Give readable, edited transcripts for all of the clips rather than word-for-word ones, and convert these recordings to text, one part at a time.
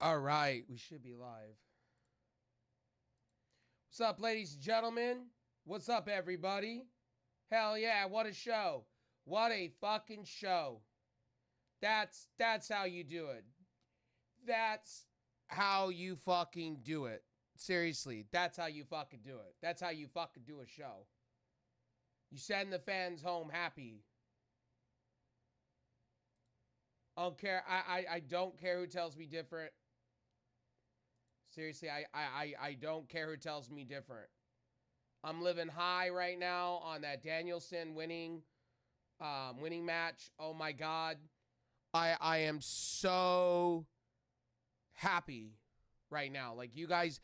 All right, we should be live. What's up, ladies and gentlemen? What's up, everybody? Hell yeah, what a show. What a fucking show. That's how you do it. That's how you fucking do it. Seriously, that's how you fucking do it. That's how you fucking do a show. You send the fans home happy. I don't care. I don't care who tells me different. Seriously, I don't care who tells me different. I'm living high right now on that Danielson winning match. Oh my God. I am so happy right now. Like you guys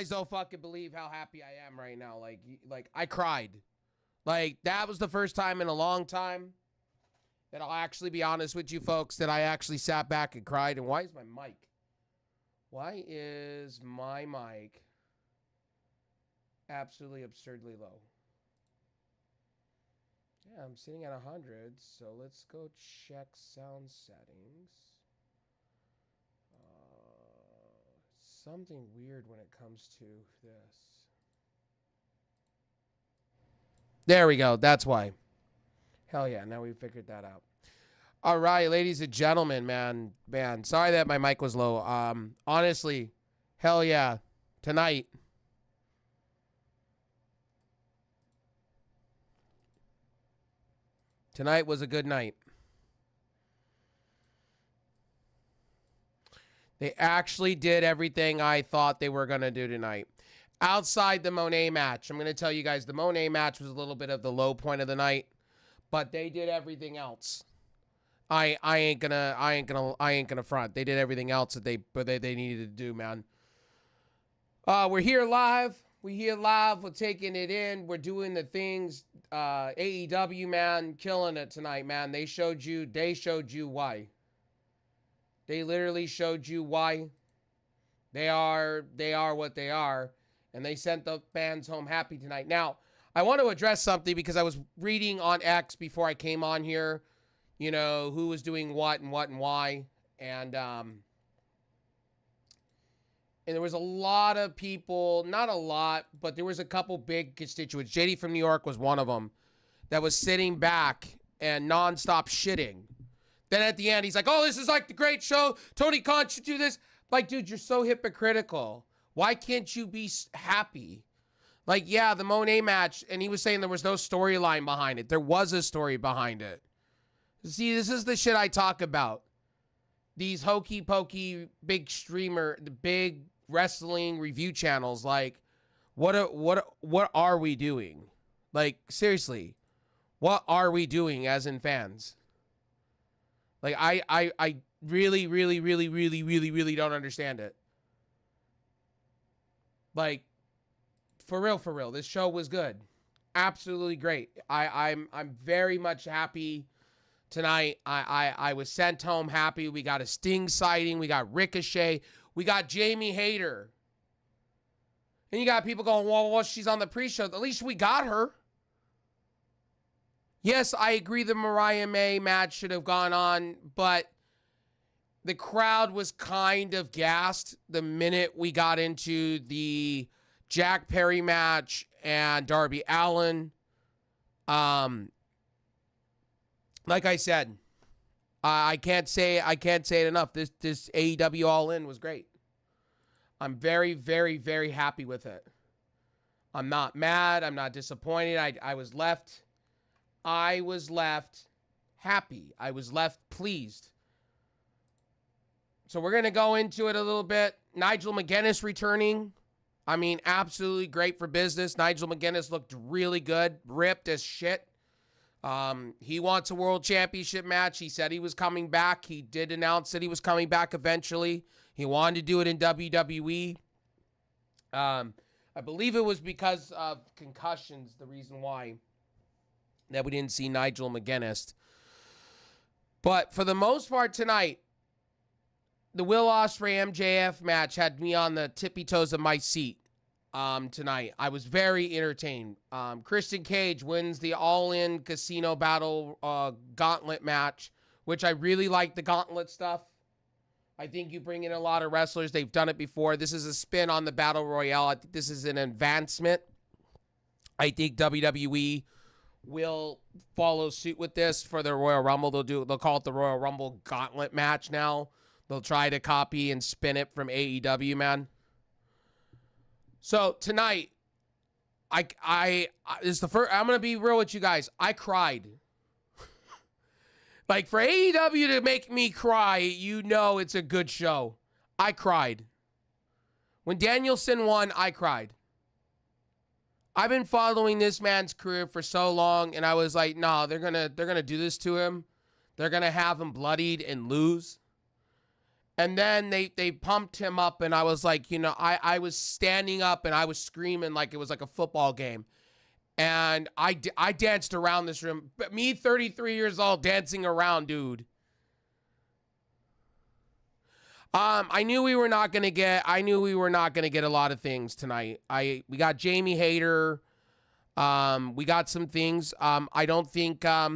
don't fucking believe how happy I am right now. Like I cried. Like that was the first time in a long time that I'll actually be honest with you folks that I actually sat back and cried. And why is my mic? Why is my mic absolutely absurdly low? Yeah, I'm sitting at 100, so let's go check sound settings. Something weird when it comes to this. There we go. That's why. Hell yeah, now we figured that out. All right, ladies and gentlemen, man. Sorry that my mic was low. Honestly, hell yeah. Tonight. Tonight was a good night. They actually did everything I thought they were going to do tonight. Outside the Monet match, I'm going to tell you guys the Monet match was a little bit of the low point of the night, but they did everything else. I ain't gonna front. They did everything else that they needed to do, man. We're here live. We're taking it in. We're doing the things. AEW, man, killing it tonight, man. They showed you why. They literally showed you why. They are what they are, and they sent the fans home happy tonight. Now, I want to address something because I was reading on X before I came on here. You know, who was doing what and why. And there was a lot of people, not a lot, but there was a couple big constituents. JD from New York was one of them that was sitting back and nonstop shitting. Then at the end, he's like, oh, this is like the great show. Tony Khan should do this. Like, dude, you're so hypocritical. Why can't you be happy? Like, yeah, the Monet match, and he was saying there was no storyline behind it. There was a story behind it. See, this is the shit I talk about. These hokey pokey big the big wrestling review channels. Like, what are we doing? Like, seriously, what are we doing as in fans? Like, I really don't understand it. Like, for real, this show was good, absolutely great. I'm very much happy. Tonight, I was sent home happy. We got a Sting sighting. We got Ricochet. We got Jamie Hayter. And you got people going, well, she's on the pre-show. At least we got her. Yes, I agree the Mariah May match should have gone on, but the crowd was kind of gassed the minute we got into the Jack Perry match and Darby Allin. Like I said, I can't say it enough. This AEW All In was great. I'm very happy with it. I'm not mad. I'm not disappointed. I was left happy. I was left pleased. So we're going to go into it a little bit. Nigel McGuinness returning. I mean, absolutely great for business. Nigel McGuinness looked really good. Ripped as shit. He wants a world championship match. He said he was coming back. He did announce that he was coming back eventually. He wanted to do it in WWE. I believe it was because of concussions, the reason why that we didn't see Nigel McGuinness. But for the most part tonight, the Will Ospreay MJF match had me on the tippy toes of my seat. Tonight, I was very entertained. Christian Cage wins the All-In Casino Battle Gauntlet match, which I really like the Gauntlet stuff. I think you bring in a lot of wrestlers. They've done it before. This is a spin on the Battle Royale. I think this is an advancement. I think WWE will follow suit with this for the Royal Rumble. They'll call it the Royal Rumble Gauntlet match now. They'll try to copy and spin it from AEW, man. So tonight, I this is the first. I'm gonna be real with you guys. I cried. Like, for AEW to make me cry, you know it's a good show. I cried. When Danielson won, I cried. I've been following this man's career for so long, and I was like, no, they're gonna do this to him. They're gonna have him bloodied and lose. And then they pumped him up, and I was like, I was standing up and I was screaming like it was like a football game. And I danced around this room. But me, 33 years old, dancing around, dude. I knew we were not gonna get a lot of things tonight. We got Jamie Hayter. We got some things. I don't think I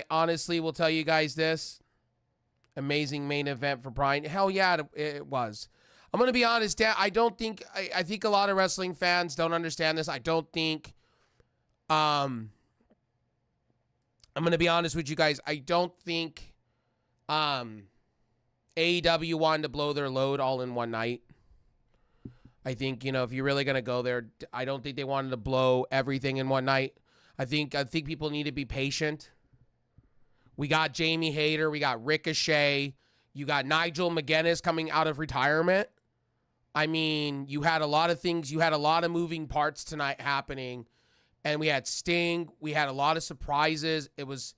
honestly will tell you guys this. Amazing main event for Bryan. Hell yeah, it was. I'm going to be honest, I think a lot of wrestling fans don't understand this. I don't think, I'm going to be honest with you guys. I don't think, AEW wanted to blow their load all in one night. I think, if you're really going to go there, I don't think they wanted to blow everything in one night. I think people need to be patient. We got Jamie Hayter. We got Ricochet. You got Nigel McGuinness coming out of retirement. I mean, you had a lot of things. You had a lot of moving parts tonight happening. And we had Sting. We had a lot of surprises. It was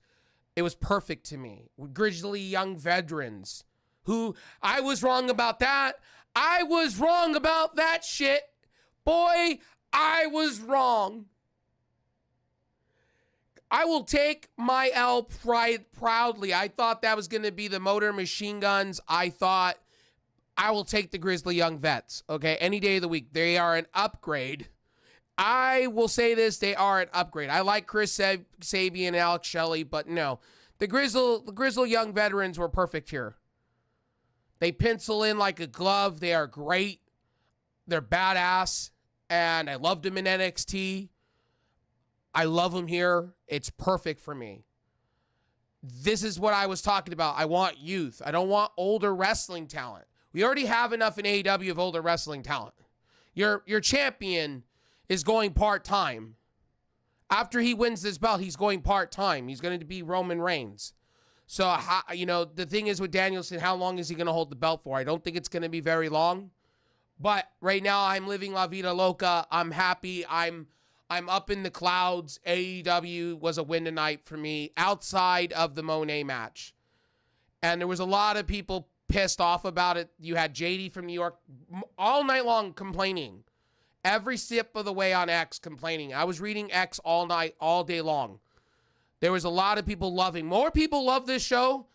perfect to me. Grizzly young veterans who I was wrong about that. I was wrong about that shit. Boy, I was wrong. I will take my L proudly. I thought that was going to be the Motor Machine Guns. I thought I will take the Grizzly Young Vets, okay? Any day of the week. They are an upgrade. I will say this, they are an upgrade. I like Chris Sabian and Alex Shelley, but no. The Grizzle Young Veterans were perfect here. They pencil in like a glove. They are great. They're badass, and I loved them in NXT. I love them here. It's perfect for me. This is what I was talking about. I want youth. I don't want older wrestling talent. We already have enough in AEW of older wrestling talent. Your champion is going part-time. After he wins this belt, he's going part-time. He's going to be Roman Reigns. So, the thing is with Danielson, how long is he going to hold the belt for? I don't think it's going to be very long. But right now, I'm living La Vida Loca. I'm happy. I'm up in the clouds. AEW was a win tonight for me outside of the Monet match. And there was a lot of people pissed off about it. You had JD from New York all night long complaining. Every sip of the way on X complaining. I was reading X all night, all day long. There was a lot of people loving. More people love this show.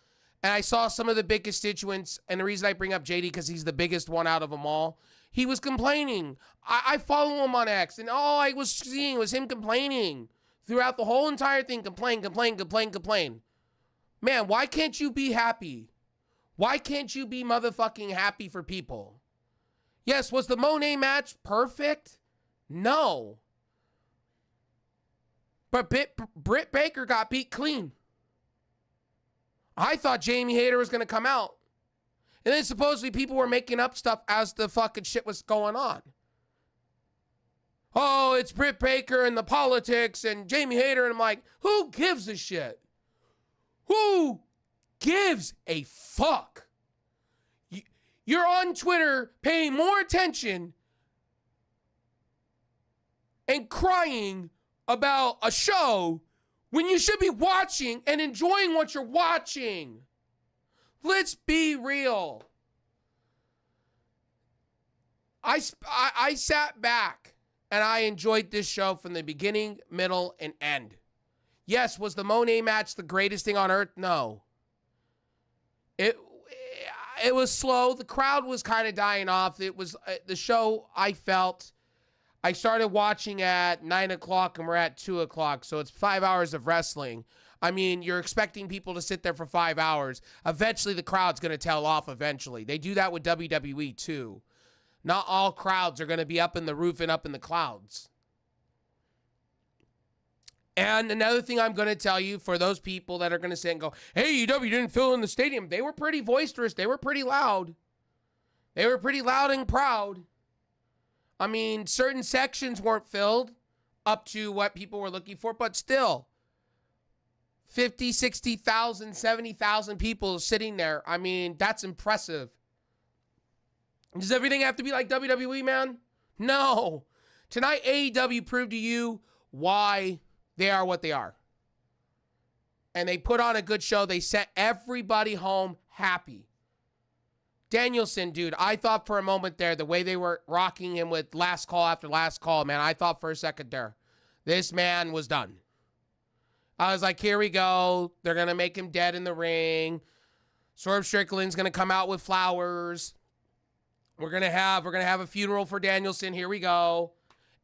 And I saw some of the big constituents. And the reason I bring up JD because he's the biggest one out of them all. He was complaining. I follow him on X. And all I was seeing was him complaining. Throughout the whole entire thing. Complain. Man, why can't you be happy? Why can't you be motherfucking happy for people? Yes, was the Monet match perfect? No. But Britt Baker got beat clean. I thought Jamie Hayter was going to come out. And then supposedly people were making up stuff as the fucking shit was going on. Oh, it's Britt Baker and the politics and Jamie Hayter. And I'm like, who gives a shit? Who gives a fuck? You're on Twitter paying more attention and crying about a show when you should be watching and enjoying what you're watching. Let's be real. I sat back and I enjoyed this show from the beginning, middle, and end. Yes, was the Monet match the greatest thing on earth? No. It was slow. The crowd was kind of dying off. It was the show, I felt. I started watching at 9 o'clock and we're at 2 o'clock, so it's 5 hours of wrestling. I mean, you're expecting people to sit there for 5 hours. Eventually, the crowd's going to tail off eventually. They do that with WWE, too. Not all crowds are going to be up in the roof and up in the clouds. And another thing I'm going to tell you, for those people that are going to sit and go, hey, AEW didn't fill in the stadium. They were pretty boisterous. They were pretty loud. They were pretty loud and proud. I mean, certain sections weren't filled up to what people were looking for, but still, 50, 60,000, 70,000 people sitting there. I mean, that's impressive. Does everything have to be like WWE, man? No. Tonight, AEW proved to you why they are what they are. And they put on a good show. They sent everybody home happy. Danielson, dude, I thought for a moment there, the way they were rocking him with last call after last call, man, I thought for a second there, this man was done. I was like, here we go. They're going to make him dead in the ring. Swerve Strickland's going to come out with flowers. We're going to have a funeral for Danielson. Here we go.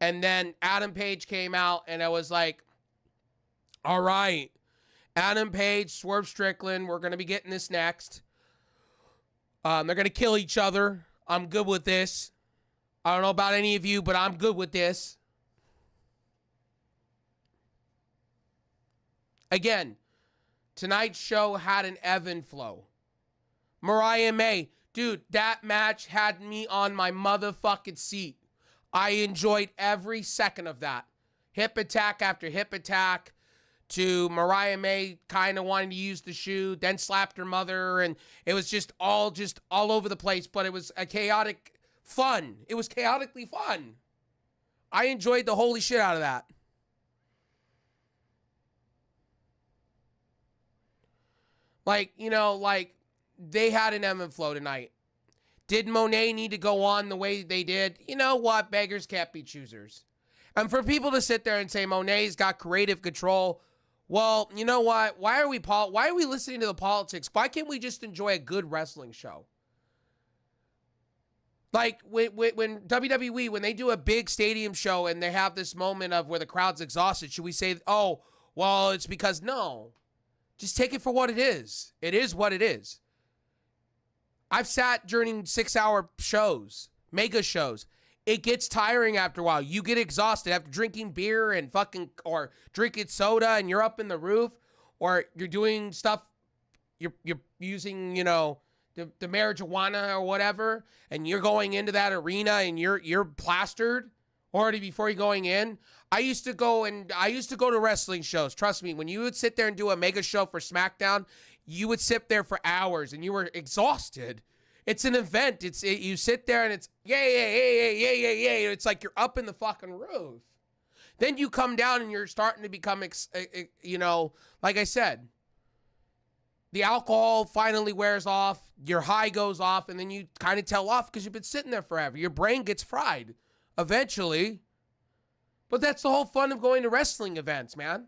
And then Adam Page came out, and I was like, all right, Adam Page, Swerve Strickland, we're going to be getting this next. They're going to kill each other. I'm good with this. I don't know about any of you, but I'm good with this. Again, tonight's show had an ebb and flow. Mariah May, dude, that match had me on my motherfucking seat. I enjoyed every second of that. Hip attack after hip attack, to Mariah May kind of wanting to use the shoe, then slapped her mother, and it was just all over the place, but it was a chaotic fun. It was chaotically fun. I enjoyed the holy shit out of that. Like, you know, like, they had an ebb and flow tonight. Did Monet need to go on the way they did? You know what? Beggars can't be choosers. And for people to sit there and say Monet's got creative control, well, you know what? Why are we listening to the politics? Why can't we just enjoy a good wrestling show? Like when WWE, when they do a big stadium show and they have this moment of where the crowd's exhausted, should we say, oh, well, it's because no. Just take it for what it is. It is what it is. I've sat during 6-hour shows, mega shows. It gets tiring after a while. You get exhausted after drinking beer and or drinking soda and you're up in the roof, or you're doing stuff, you're using, you know, the marijuana or whatever, and you're going into that arena and you're plastered already before you're going in. I used to go to wrestling shows. Trust me, when you would sit there and do a mega show for SmackDown, you would sit there for hours and you were exhausted. It's an event. You sit there and it's yay. It's like you're up in the fucking roof. Then you come down and you're starting to become, you know, like I said, the alcohol finally wears off, your high goes off, and then you kind of tail off because you've been sitting there forever. Your brain gets fried eventually. But that's the whole fun of going to wrestling events, man.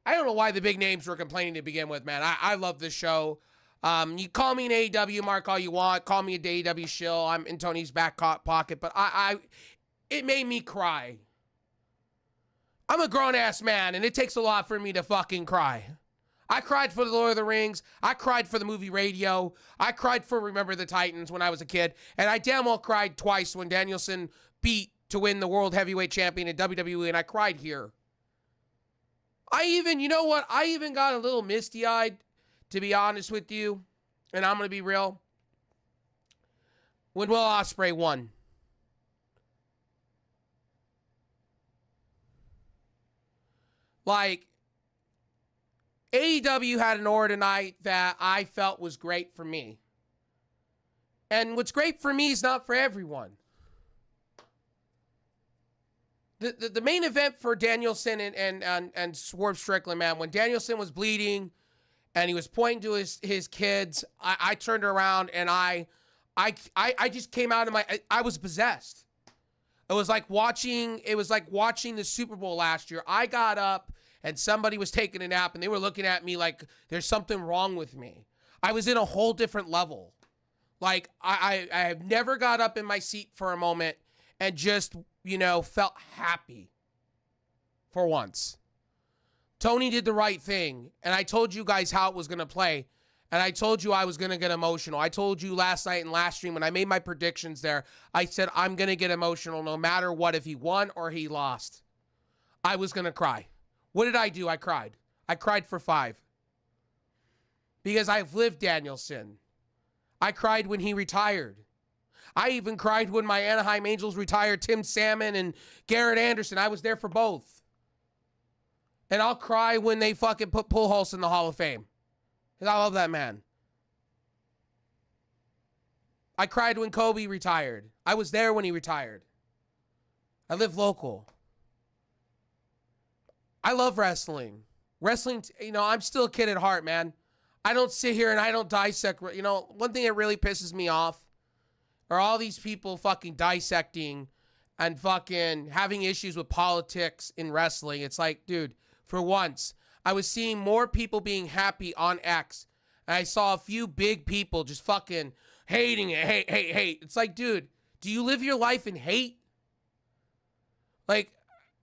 I don't know why the big names were complaining to begin with, man. I love this show. You call me an AEW mark all you want. Call me a AEW shill. I'm in Tony's back pocket. But it made me cry. I'm a grown-ass man, and it takes a lot for me to fucking cry. I cried for the Lord of the Rings. I cried for the movie Radio. I cried for Remember the Titans when I was a kid. And I damn well cried twice when Danielson beat to win the World Heavyweight Champion in WWE, and I cried here. You know what? I even got a little misty-eyed, to be honest with you, and I'm going to be real, when Will Ospreay won. Like, AEW had an aura tonight that I felt was great for me. And what's great for me is not for everyone. The main event for Danielson and Swerve Strickland, man, when Danielson was bleeding and he was pointing to his kids, I turned around and I just came out of I was possessed. It was like watching the Super Bowl last year. I got up and somebody was taking a nap and they were looking at me like there's something wrong with me. I was in a whole different level. Like I have never got up in my seat for a moment and just, you know, felt happy for once. Tony did the right thing, and I told you guys how it was going to play, and I told you I was going to get emotional. I told you last night in last stream when I made my predictions there, I said I'm going to get emotional no matter what, if he won or he lost. I was going to cry. What did I do? I cried. I cried for 5. Because I've lived Danielson. I cried when he retired. I even cried when my Anaheim Angels retired Tim Salmon and Garrett Anderson. I was there for both. And I'll cry when they fucking put Pujols in the Hall of Fame. Because I love that man. I cried when Kobe retired. I was there when he retired. I live local. I love wrestling. Wrestling, I'm still a kid at heart, man. I don't sit here and I don't dissect. One thing that really pisses me off are all these people fucking dissecting and fucking having issues with politics in wrestling. It's like, dude, for once, I was seeing more people being happy on X, and I saw a few big people just fucking hating it. Hate. It's like, dude, do you live your life in hate? Like,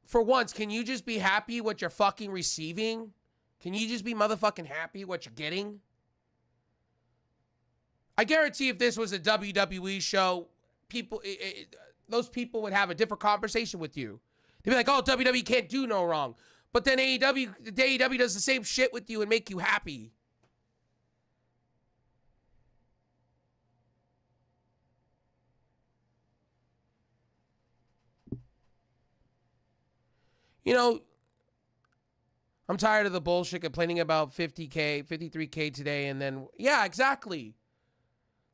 for once, can you just be happy what you're fucking receiving? Can you just be motherfucking happy what you're getting? I guarantee if this was a WWE show, those people would have a different conversation with you. They'd be like, oh, WWE can't do no wrong. But then AEW does the same shit with you and make you happy. I'm tired of the bullshit complaining about 50K, 53K today, and then, yeah, exactly.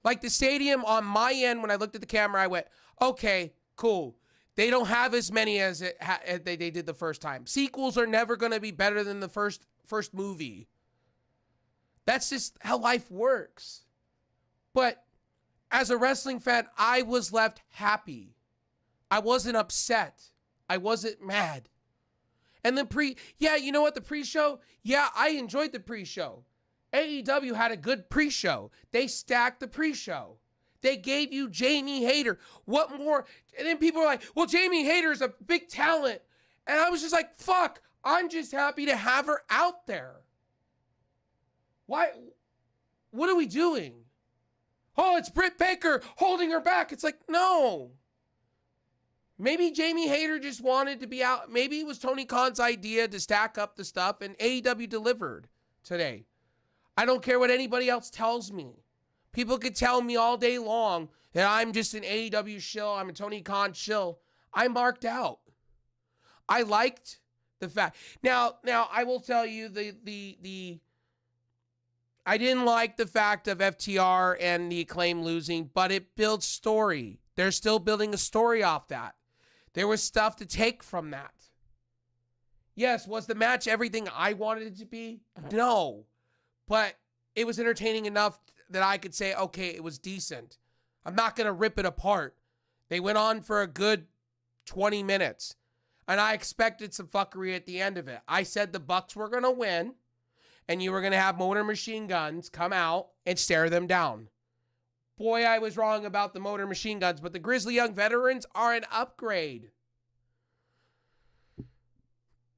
Like the stadium on my end, when I looked at the camera, I went, okay, cool. They don't have as many as they did the first time. Sequels are never going to be better than the first movie. That's just how life works. But as a wrestling fan, I was left happy. I wasn't upset. I wasn't mad. And then the pre-show? Yeah, I enjoyed the pre-show. AEW had a good pre-show. They stacked the pre-show. They gave you Jamie Hayter. What more? And then people are like, well, Jamie Hayter is a big talent. And I was just like, fuck, I'm just happy to have her out there. Why? What are we doing? Oh, it's Britt Baker holding her back. It's like, no. Maybe Jamie Hayter just wanted to be out. Maybe it was Tony Khan's idea to stack up the stuff, and AEW delivered today. I don't care what anybody else tells me. People could tell me all day long that I'm just an AEW shill, I'm a Tony Khan shill. I marked out. I liked the fact. Now I will tell you I didn't like the fact of FTR and the Acclaim losing, but it builds story. They're still building a story off that. There was stuff to take from that. Yes, was the match everything I wanted it to be? No. But it was entertaining enough that I could say, okay, it was decent. I'm not going to rip it apart. They went on for a good 20 minutes. And I expected some fuckery at the end of it. I said the Bucks were going to win. And you were going to have Motor Machine Guns come out and stare them down. Boy, I was wrong about the Motor Machine Guns, but the Grizzly Young Veterans are an upgrade.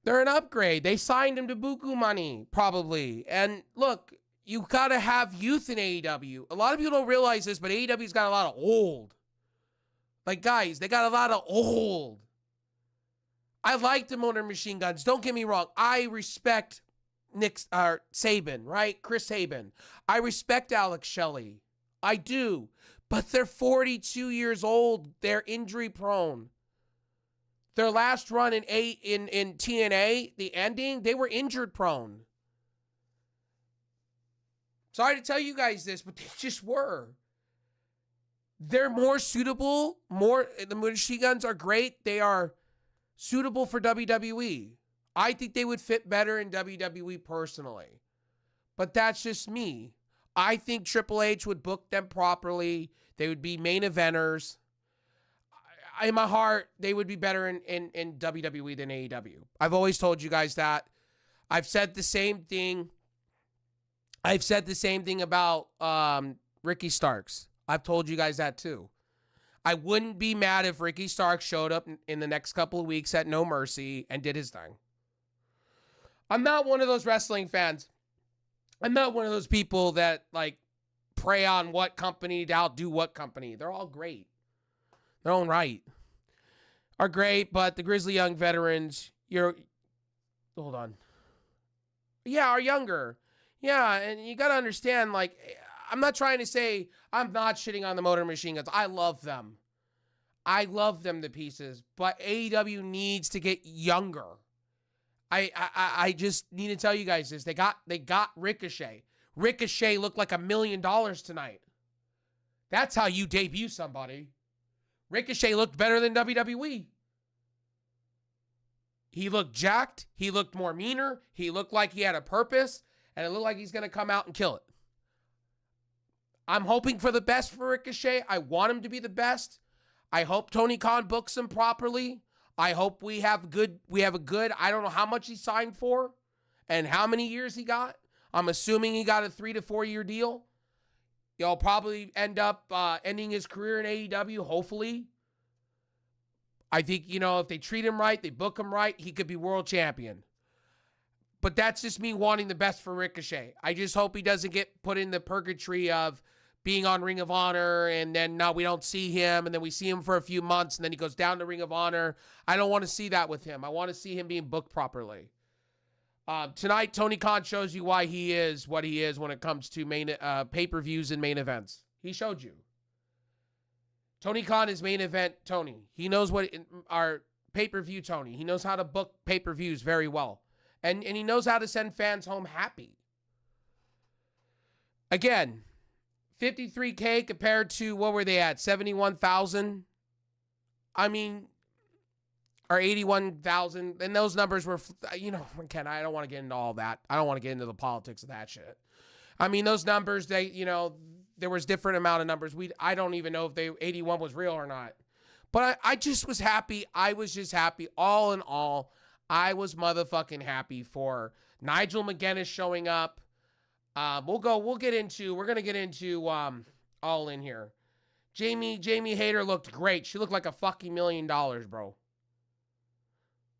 They're an upgrade. They signed him to buku money, probably. And look, you got to have youth in AEW. A lot of people don't realize this, but AEW's got a lot of old. Like, guys, they got a lot of old. I like the Motor Machine Guns. Don't get me wrong. I respect Saban, right? Chris Saban. I respect Alex Shelley. I do. But they're 42 years old. They're injury prone. Their last run in TNA, the ending, they were injured prone. Sorry to tell you guys this, but they just were. They're more suitable. The Machine Guns are great. They are suitable for WWE. I think they would fit better in WWE personally. But that's just me. I think Triple H would book them properly. They would be main eventers. In my heart, they would be better in WWE than AEW. I've always told you guys that. I've said the same thing. I've said the same thing about Ricky Starks. I've told you guys that too. I wouldn't be mad if Ricky Starks showed up in the next couple of weeks at No Mercy and did his thing. I'm not one of those wrestling fans. I'm not one of those people that like prey on what company to outdo what company. They're all great. Their own right are great, but the Grizzly Young veterans, hold on. Yeah, are younger. Yeah, and you got to understand, like, I'm not trying to say I'm not shitting on the Motor Machine Guns. I love them. I love them to pieces, but AEW needs to get younger. I just need to tell you guys this. They got Ricochet. Ricochet looked like $1 million tonight. That's how you debut somebody. Ricochet looked better than WWE. He looked jacked. He looked more meaner. He looked like he had a purpose, and it looked like he's going to come out and kill it. I'm hoping for the best for Ricochet. I want him to be the best. I hope Tony Khan books him properly. I hope we have a good, I don't know how much he signed for and how many years he got. I'm assuming he got a 3 to 4 year deal. He'll probably end up ending his career in AEW, hopefully. I think, if they treat him right, they book him right, he could be world champion. But that's just me wanting the best for Ricochet. I just hope he doesn't get put in the purgatory of being on Ring of Honor, and then now we don't see him, and then we see him for a few months, and then he goes down to Ring of Honor. I don't want to see that with him. I want to see him being booked properly. Tonight, Tony Khan shows you why he is what he is when it comes to main pay-per-views and main events. He showed you. Tony Khan is main event Tony. He knows our pay-per-view Tony. He knows how to book pay-per-views very well. And he knows how to send fans home happy. Again, 53K compared to, what were they at? 71,000? I mean, or 81,000. And those numbers were, again, I don't want to get into all that. I don't want to get into the politics of that shit. I mean, those numbers, there was different amount of numbers. I don't even know if 81 was real or not. But I just was happy. I was just happy. All in all, I was motherfucking happy for Nigel McGuinness showing up. We're going to get into All In here. Jamie Hayter looked great. She looked like a fucking $1 million, bro.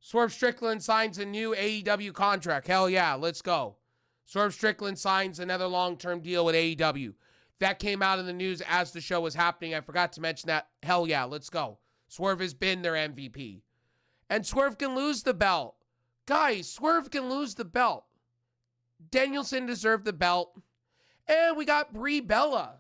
Swerve Strickland signs a new AEW contract. Hell yeah, let's go. Swerve Strickland signs another long-term deal with AEW. That came out in the news as the show was happening. I forgot to mention that. Hell yeah, let's go. Swerve has been their MVP. And Swerve can lose the belt. Guys, Swerve can lose the belt. Danielson deserved the belt. And we got Brie Bella.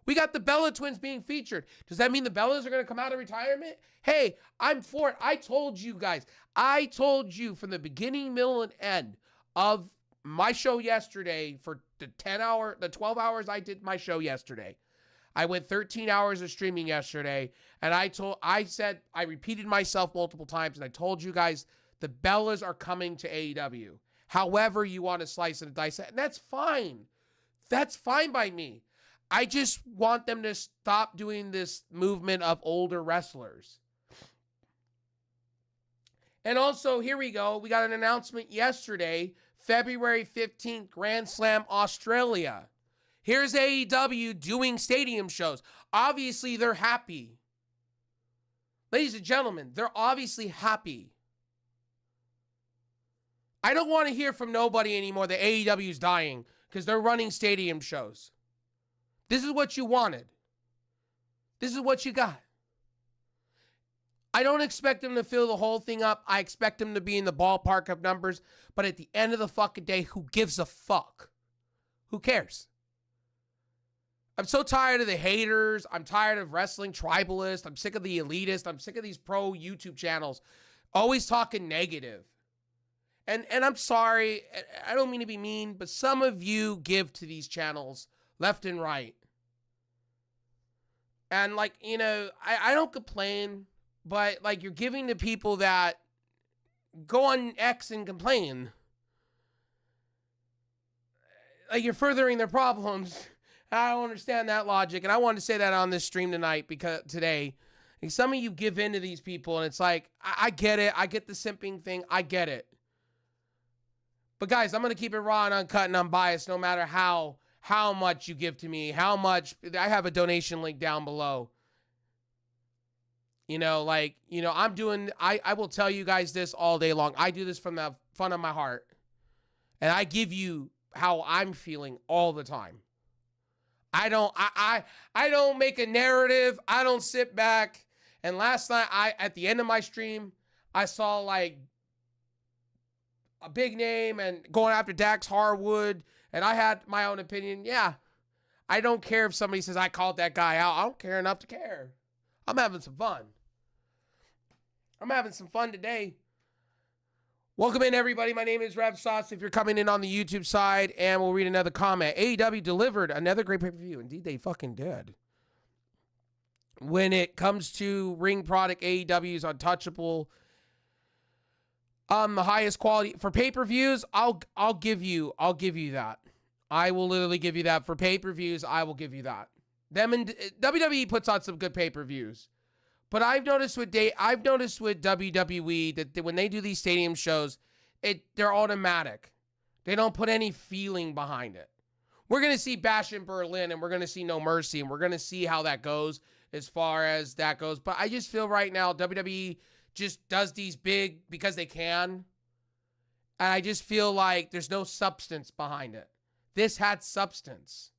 We got the Bella twins being featured. Does that mean the Bellas are going to come out of retirement? Hey, I'm for it. I told you guys. I told you from the beginning, middle, and end of my show yesterday for the 12 hours I did my show yesterday. I went 13 hours of streaming yesterday, and I repeated myself multiple times, and I told you guys the Bellas are coming to AEW. However you want to slice and dice it, and that's fine. That's fine by me. I just want them to stop doing this movement of older wrestlers. And also, here we go. We got an announcement yesterday, February 15th, Grand Slam Australia. Here's AEW doing stadium shows. Obviously, they're happy. Ladies and gentlemen, they're obviously happy. I don't want to hear from nobody anymore that AEW is dying because they're running stadium shows. This is what you wanted. This is what you got. I don't expect them to fill the whole thing up. I expect them to be in the ballpark of numbers. But at the end of the fucking day, who gives a fuck? Who cares? I'm so tired of the haters. I'm tired of wrestling tribalists. I'm sick of the elitist. I'm sick of these pro YouTube channels always talking negative. And I'm sorry. I don't mean to be mean, but some of you give to these channels left and right. And I don't complain, but you're giving to people that go on X and complain. You're furthering their problems. I don't understand that logic, and I wanted to say that on this stream tonight because today, some of you give in to these people, and it's I get it. I get the simping thing. I get it. But guys, I'm going to keep it raw and uncut and unbiased no matter how much you give to me, how much. I have a donation link down below. I'm doing, I will tell you guys this all day long. I do this from the front of my heart. And I give you how I'm feeling all the time. I don't make a narrative. I don't sit back. And last night, at the end of my stream, I saw like a big name and going after Dax Harwood, and I had my own opinion. Yeah, I don't care if somebody says I called that guy out. I don't care enough to care. I'm having some fun. I'm having some fun today. Welcome in, everybody. My name is Rev Sauce. If you're coming in on the YouTube side, and we'll read another comment. AEW delivered another great pay-per-view. Indeed, they fucking did. When it comes to ring product, AEW is untouchable. The highest quality for pay-per-views. I'll give you that. I will literally give you that for pay-per-views. I will give you that. Them and WWE puts on some good pay-per-views. But I've noticed with WWE that when they do these stadium shows, they're automatic. They don't put any feeling behind it. We're going to see Bash in Berlin, and we're going to see No Mercy, and we're going to see how that goes as far as that goes. But I just feel right now WWE just does these big because they can. And I just feel like there's no substance behind it. This had substance.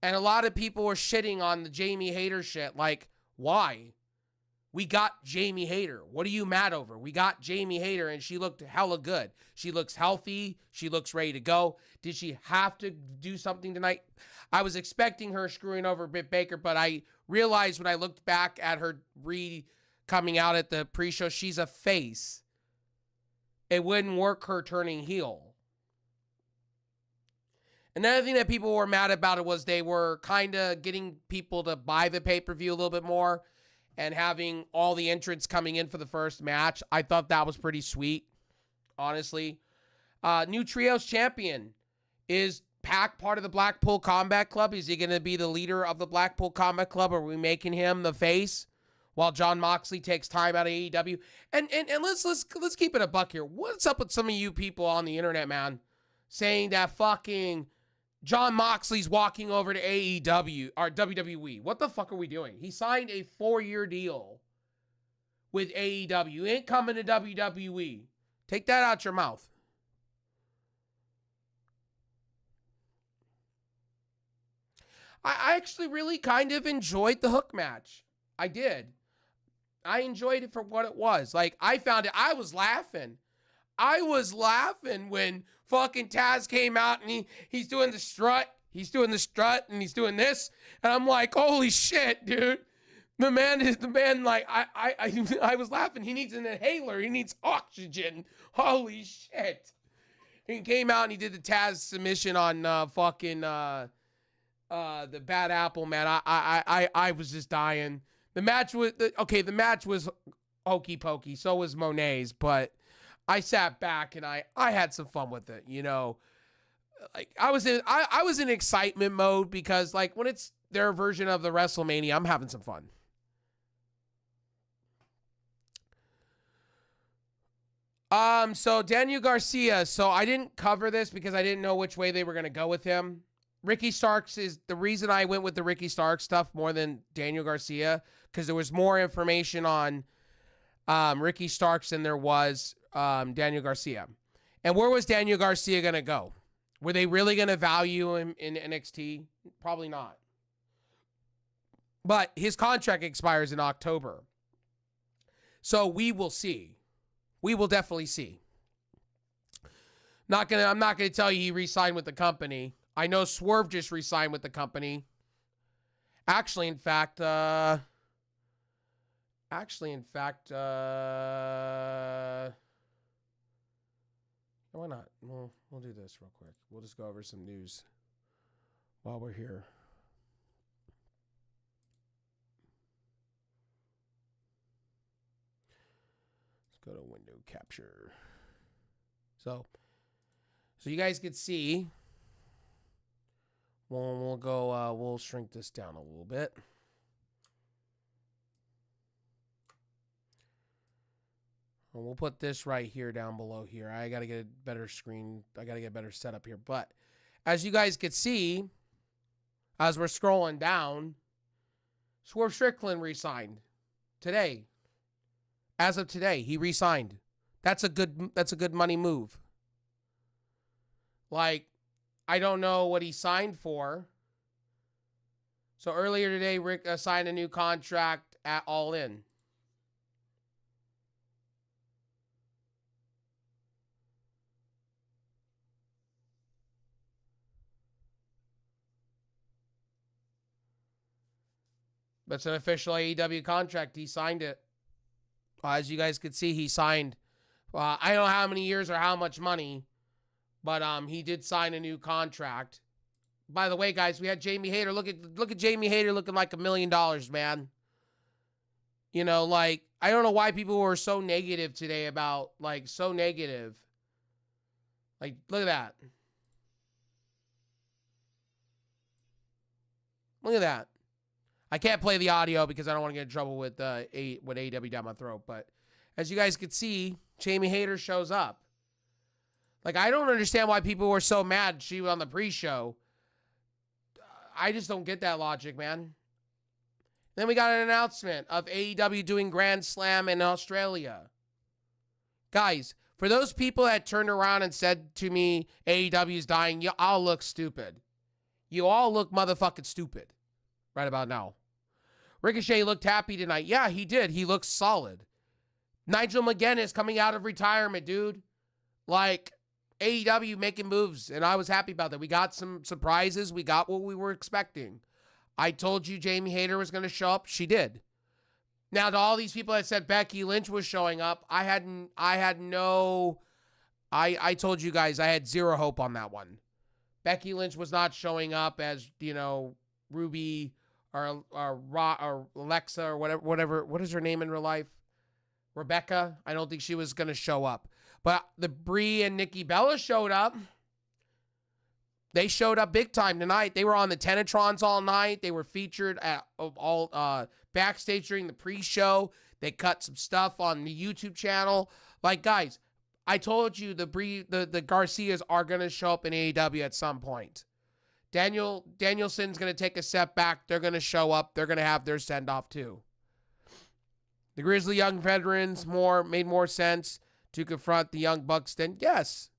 And a lot of people were shitting on the Jamie Hayter shit. Like, why? We got Jamie Hayter. What are you mad over? We got Jamie Hayter, and she looked hella good. She looks healthy. She looks ready to go. Did she have to do something tonight? I was expecting her screwing over Britt Baker, but I realized when I looked back at her coming out at the pre-show, she's a face. It wouldn't work her turning heel. Another thing that people were mad about it was they were kind of getting people to buy the pay-per-view a little bit more and having all the entrants coming in for the first match. I thought that was pretty sweet, honestly. New Trios champion. Is Pac part of the Blackpool Combat Club? Is he going to be the leader of the Blackpool Combat Club? Are we making him the face while Jon Moxley takes time out of AEW? And let's keep it a buck here. What's up with some of you people on the internet, man, saying that fucking Jon Moxley's walking over to AEW or WWE? What the fuck are we doing? He signed a 4-year deal with AEW. He ain't coming to WWE. Take that out your mouth. I actually really kind of enjoyed the Hook match. I did. I enjoyed it for what it was. Like, I found it, I was laughing. I was laughing when fucking Taz came out and he's doing the strut. He's doing the strut and he's doing this. And I'm like, holy shit, dude. The man, like, I was laughing. He needs an inhaler. He needs oxygen. Holy shit. He came out and he did the Taz submission on the Bad Apple, man. I was just dying. The match was hokey pokey. So was Monet's, but I sat back and I had some fun with it, you know. Like I was in excitement mode because like when it's their version of the WrestleMania, I'm having some fun. So Daniel Garcia. So I didn't cover this because I didn't know which way they were going to go with him. Ricky Starks is the reason I went with the Ricky Starks stuff more than Daniel Garcia, because there was more information on Ricky Starks than there was Daniel Garcia. And where was Daniel Garcia going to go? Were they really going to value him in NXT? Probably not. But his contract expires in October. So we will see. We will definitely see. I'm not gonna tell you he re-signed with the company. I know Swerve just re-signed with the company. Actually, in fact, why not? We'll do this real quick. We'll just go over some news while we're here. Let's go to window capture. So you guys can see. We'll go. We'll shrink this down a little bit. And we'll put this right here down below here. I got to get a better screen. I got to get a better setup here. But as you guys can see, as we're scrolling down, Swerve Strickland re-signed today. As of today, he re-signed. That's a good money move. Like, I don't know what he signed for. So earlier today, Rick signed a new contract at All In. But it's an official AEW contract. He signed it. As you guys could see, he signed. I don't know how many years or how much money, but he did sign a new contract. By the way, guys, we had Jamie Hayter. Look at Jamie Hayter looking like $1 million, man. You know, like, I don't know why people were so negative today about, like, so negative. Like, look at that. Look at that. I can't play the audio because I don't want to get in trouble with AEW down my throat. But as you guys could see, Jamie Hayter shows up. Like, I don't understand why people were so mad she was on the pre-show. I just don't get that logic, man. Then we got an announcement of AEW doing Grand Slam in Australia. Guys, for those people that turned around and said to me, AEW is dying, you all look stupid. You all look motherfucking stupid right about now. Ricochet looked happy tonight. Yeah, he did. He looks solid. Nigel McGuinness coming out of retirement, dude. Like, AEW making moves, and I was happy about that. We got some surprises. We got what we were expecting. I told you Jamie Hayter was going to show up. She did. Now, to all these people that said Becky Lynch was showing up, I told you guys I had zero hope on that one. Becky Lynch was not showing up as, you know, Ruby or Alexa or whatever. What is her name in real life? Rebecca. I don't think she was going to show up. But the Brie and Nikki Bella showed up. They showed up big time tonight. They were on the Tenetrons all night. They were featured at all backstage during the pre-show. They cut some stuff on the YouTube channel. Like, guys, I told you the Garcias are going to show up in AEW at some point. Danielson's going to take a step back. They're going to show up. They're going to have their send-off too. The Grizzly Young Veterans made more sense to confront the Young Bucks than, yes.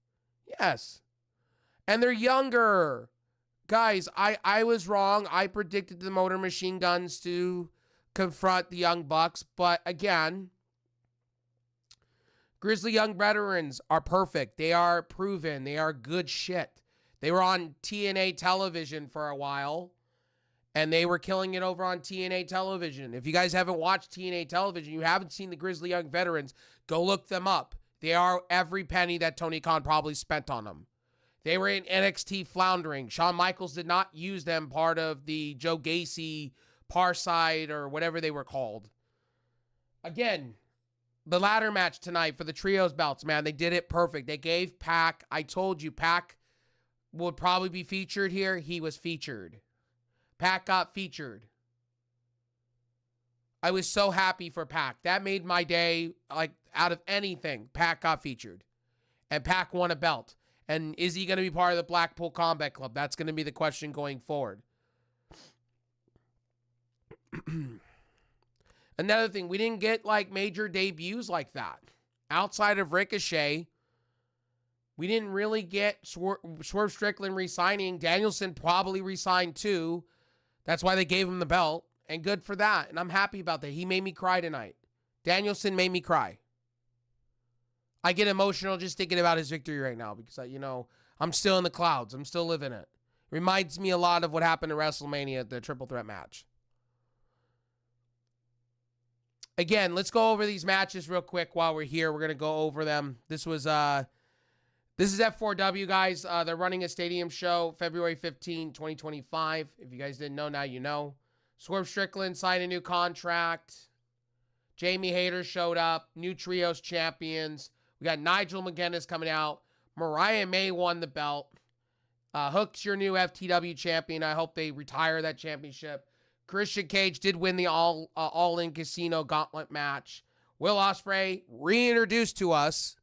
And they're younger. Guys, I was wrong. I predicted the Motor Machine Guns to confront the Young Bucks. But again, Grizzly Young Veterans are perfect. They are proven. They are good shit. They were on TNA television for a while. And they were killing it over on TNA television. If you guys haven't watched TNA television, you haven't seen the Grizzly Young Veterans, go look them up. They are every penny that Tony Khan probably spent on them. They were in NXT floundering. Shawn Michaels did not use them part of the Joe Gacy, Parside, or whatever they were called. Again, the ladder match tonight for the trios belts, man, they did it perfect. They gave Pac, I told you, Pac would probably be featured here. He was featured. Pac got featured. I was so happy for Pac. That made my day, like, out of anything. Pac got featured. And Pac won a belt. And is he going to be part of the Blackpool Combat Club? That's going to be the question going forward. Another thing, we didn't get, like, major debuts like that. Outside of Ricochet, we didn't really get Swerve Strickland re-signing. Danielson probably re-signed too. That's why they gave him the belt. And good for that. And I'm happy about that. He made me cry tonight. Danielson made me cry. I get emotional just thinking about his victory right now because, I'm still in the clouds. I'm still living it. Reminds me a lot of what happened at WrestleMania, the triple threat match. Again, let's go over these matches real quick while we're here. We're going to go over them. This is F4W, guys. They're running a stadium show February 15, 2025. If you guys didn't know, now you know. Swerve Strickland signed a new contract. Jamie Hayter showed up. New Trios champions. We got Nigel McGuinness coming out. Mariah May won the belt. Hook's your new FTW champion. I hope they retire that championship. Christian Cage did win the All-In Casino Gauntlet match. Will Ospreay reintroduced to us.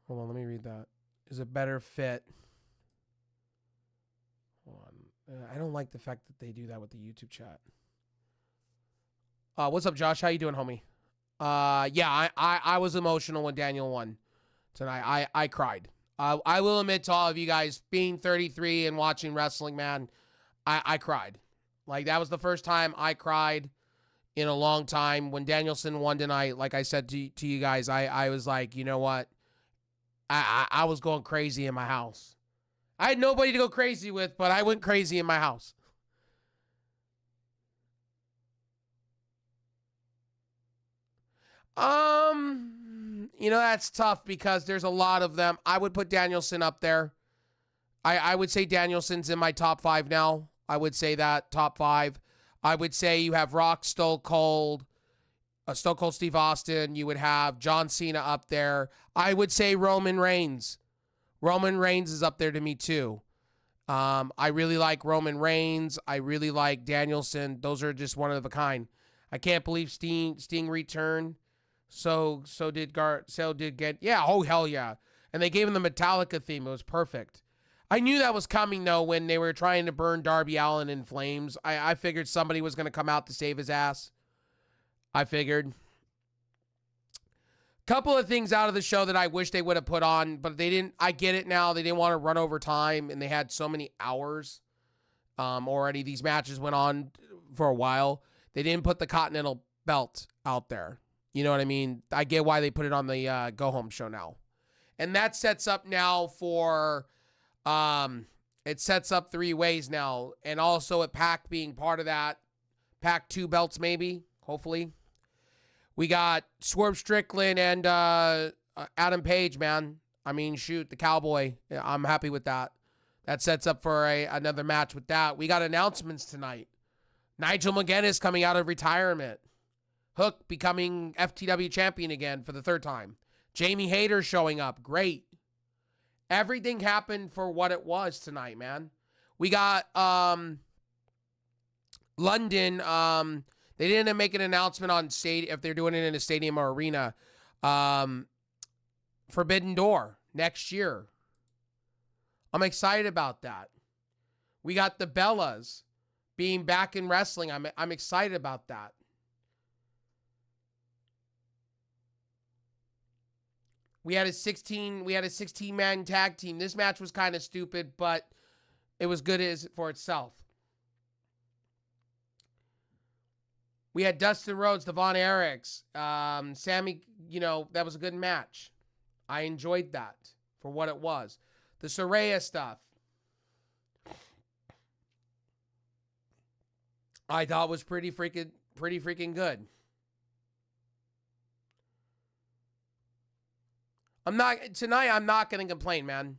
Hold on, let me read that. Is a better fit. Hold on. I don't like the fact that they do that with the YouTube chat. What's up, Josh? How you doing, homie? Yeah, I was emotional when Daniel won tonight. I cried. I will admit to all of you guys, being 33 and watching wrestling, man, I cried. Like, that was the first time I cried in a long time. When Danielson won tonight, like I said to you guys, I was like, you know what? I was going crazy in my house. I had nobody to go crazy with, but I went crazy in my house. You know, that's tough because there's a lot of them. I would put Danielson up there. I would say Danielson's in my top 5 now. I would say that, top 5. I would say you have Rock, Stone Cold Steve Austin. You would have John Cena up there. I would say Roman Reigns. Roman Reigns is up there to me too. I really like Roman Reigns. I really like Danielson. Those are just one of a kind. I can't believe Sting returned. So did get, yeah, oh hell yeah. And they gave him the Metallica theme. It was perfect. I knew that was coming though when they were trying to burn Darby Allin in flames. I figured somebody was going to come out to save his ass. I figured. Couple of things out of the show that I wish they would have put on, but they didn't. I get it now. They didn't want to run over time, and they had so many hours already. These matches went on for a while. They didn't put the Continental belt out there. You know what I mean? I get why they put it on the Go Home show now. And that sets up now for, it sets up 3 ways now. And also at PAC being part of that. PAC 2 belts maybe, hopefully. We got Swerve Strickland and Adam Page, man. I mean, shoot, the Cowboy. Yeah, I'm happy with that. That sets up for another match with that. We got announcements tonight. Nigel McGuinness coming out of retirement. Hook becoming FTW champion again for the 3rd time. Jamie Hayter showing up. Great. Everything happened for what it was tonight, man. We got London. They didn't make an announcement on stadium if they're doing it in a stadium or arena. Forbidden Door next year. I'm excited about that. We got the Bellas being back in wrestling. I'm excited about that. We had a 16-man tag team. This match was kind of stupid, but it was good for itself. We had Dustin Rhodes, the Von Erichs, Sammy, you know, that was a good match. I enjoyed that for what it was. The Saraya stuff, I thought was pretty freaking good. I'm not going to complain, man.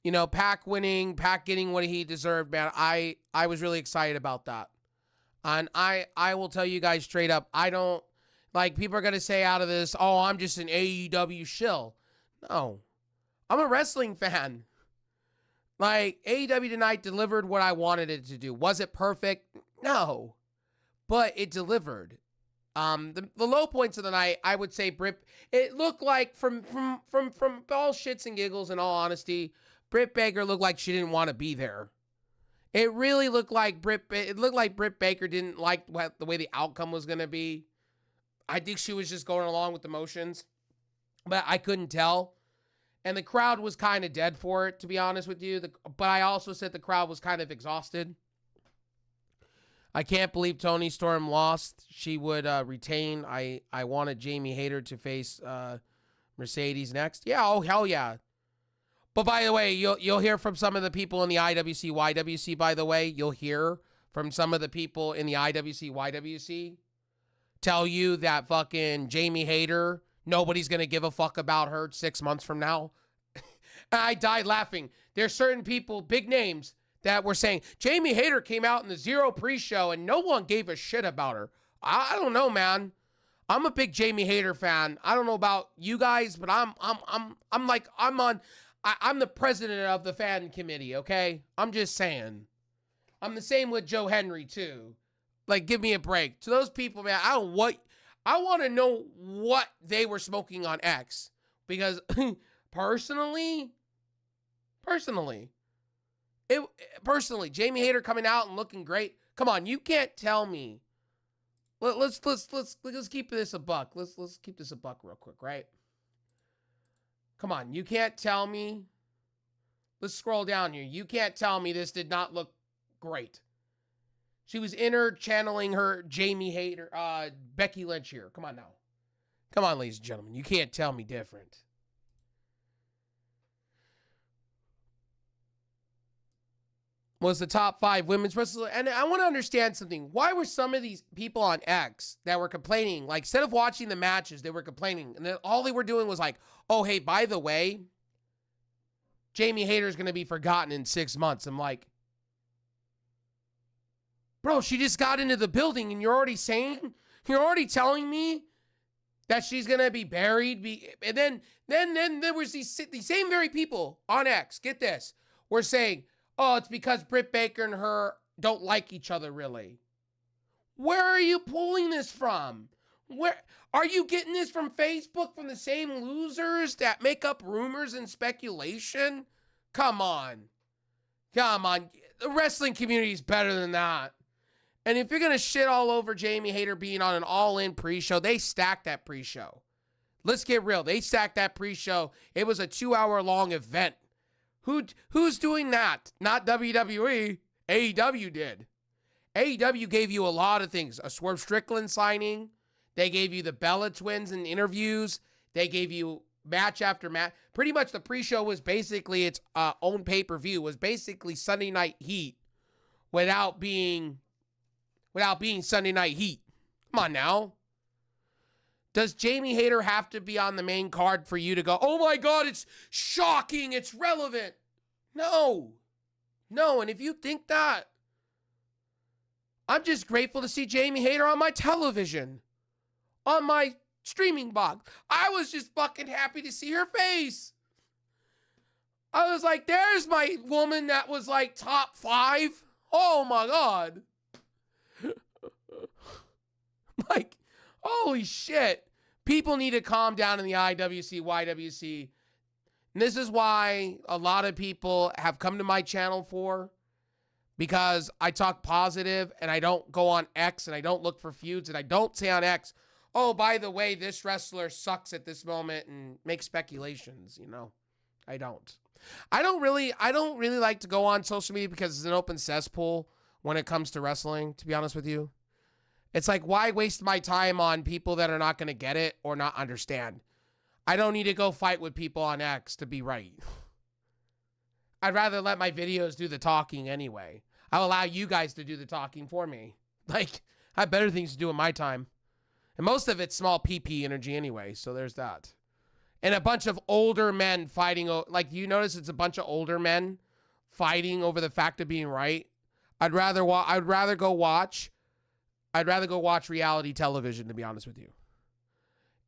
You know, Pac winning, Pac getting what he deserved, man. I was really excited about that. And I will tell you guys straight up, I don't, like, people are going to say out of this, oh, I'm just an AEW shill. No. I'm a wrestling fan. Like, AEW tonight delivered what I wanted it to do. Was it perfect? No. But it delivered. The low points of the night, I would say, it looked like, from all shits and giggles, in all honesty, Britt Baker looked like she didn't want to be there. It really looked like Britt Baker didn't like the way the outcome was going to be. I think she was just going along with the motions, but I couldn't tell. And the crowd was kind of dead for it, to be honest with you. But I also said the crowd was kind of exhausted. I can't believe Toni Storm lost. She would retain. I wanted Jamie Hayter to face Mercedes next. Yeah, oh, hell yeah. But by the way, you'll hear from some of the people in the IWC, YWC, by the way. You'll hear from some of the people in the IWC, YWC tell you that fucking Jamie Hayter, nobody's going to give a fuck about her 6 months from now. I died laughing. There's certain people, big names, that were saying, Jamie Hayter came out in the Zero pre-show and no one gave a shit about her. I don't know, man. I'm a big Jamie Hayter fan. I don't know about you guys, but I'm the president of the fan committee, okay? I'm just saying. I'm the same with Joe Henry, too. Like, give me a break. To those people, man, I want to know what they were smoking on X. Because personally, Jamie Hayter coming out and looking great. Come on, you can't tell me. Let's keep this a buck. Let's keep this a buck real quick, right? Come on, you can't tell me. Let's scroll down here. You can't tell me this did not look great. She was channeling her Jamie Hayter, Becky Lynch here. Come on now. Come on, ladies and gentlemen. You can't tell me different. Was the top 5 women's wrestlers. And I want to understand something. Why were some of these people on X that were complaining, like, instead of watching the matches, they were complaining. And then all they were doing was like, oh, hey, by the way, Jamie Hayter's going to be forgotten in 6 months. I'm like, bro, she just got into the building and you're already telling me that she's going to be buried. And then there was these same very people on X, get this, were saying, oh, it's because Britt Baker and her don't like each other, really. Where are you pulling this from? Where are you getting this from? Facebook, from the same losers that make up rumors and speculation? Come on. The wrestling community is better than that. And if you're going to shit all over Jamie Hayter being on an all-in pre-show, they stacked that pre-show. Let's get real. They stacked that pre-show. It was a 2-hour-long event. Who's doing that? Not WWE. AEW did. AEW gave you a lot of things. A Swerve Strickland signing. They gave you the Bella Twins in interviews. They gave you match after match. Pretty much the pre-show was basically its own pay-per-view. It was basically Sunday Night Heat without being Sunday Night Heat. Come on now. Does Jamie Hayter have to be on the main card for you to go, oh my God, it's shocking, it's relevant? No. And if you think that, I'm just grateful to see Jamie Hayter on my television, on my streaming box. I was just fucking happy to see her face. I was like, there's my woman that was like top 5. Oh my God. Like, holy shit. People need to calm down in the IWC, YWC. And this is why a lot of people have come to my channel for, because I talk positive and I don't go on X and I don't look for feuds and I don't say on X, oh, by the way, this wrestler sucks at this moment and make speculations, you know. I don't. I don't really like to go on social media because it's an open cesspool when it comes to wrestling, to be honest with you. It's like, why waste my time on people that are not going to get it or not understand? I don't need to go fight with people on X to be right. I'd rather let my videos do the talking anyway. I'll allow you guys to do the talking for me. Like, I have better things to do in my time. And most of it's small PP energy anyway, so there's that. And a bunch of older men fighting. Like, you notice it's a bunch of older men fighting over the fact of being right? I'd rather go watch reality television, to be honest with you.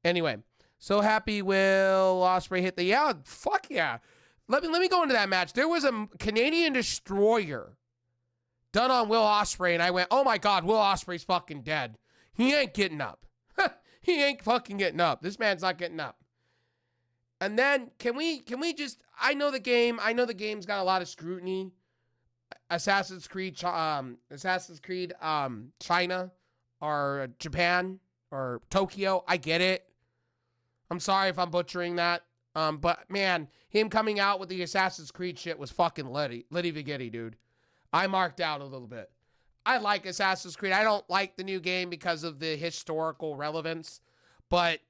Anyway, so happy Will Ospreay hit the, yeah, fuck yeah. Let me go into that match. There was a Canadian Destroyer done on Will Ospreay, and I went, oh my God, Will Ospreay's fucking dead. He ain't getting up. He ain't fucking getting up. This man's not getting up. And then can we just, I know the game's got a lot of scrutiny. Assassin's Creed China or Japan or Tokyo. I get it. I'm sorry if I'm butchering that. But man, him coming out with the Assassin's Creed shit was fucking litty vigitty, dude. I marked out a little bit. I like Assassin's Creed. I don't like the new game because of the historical relevance, but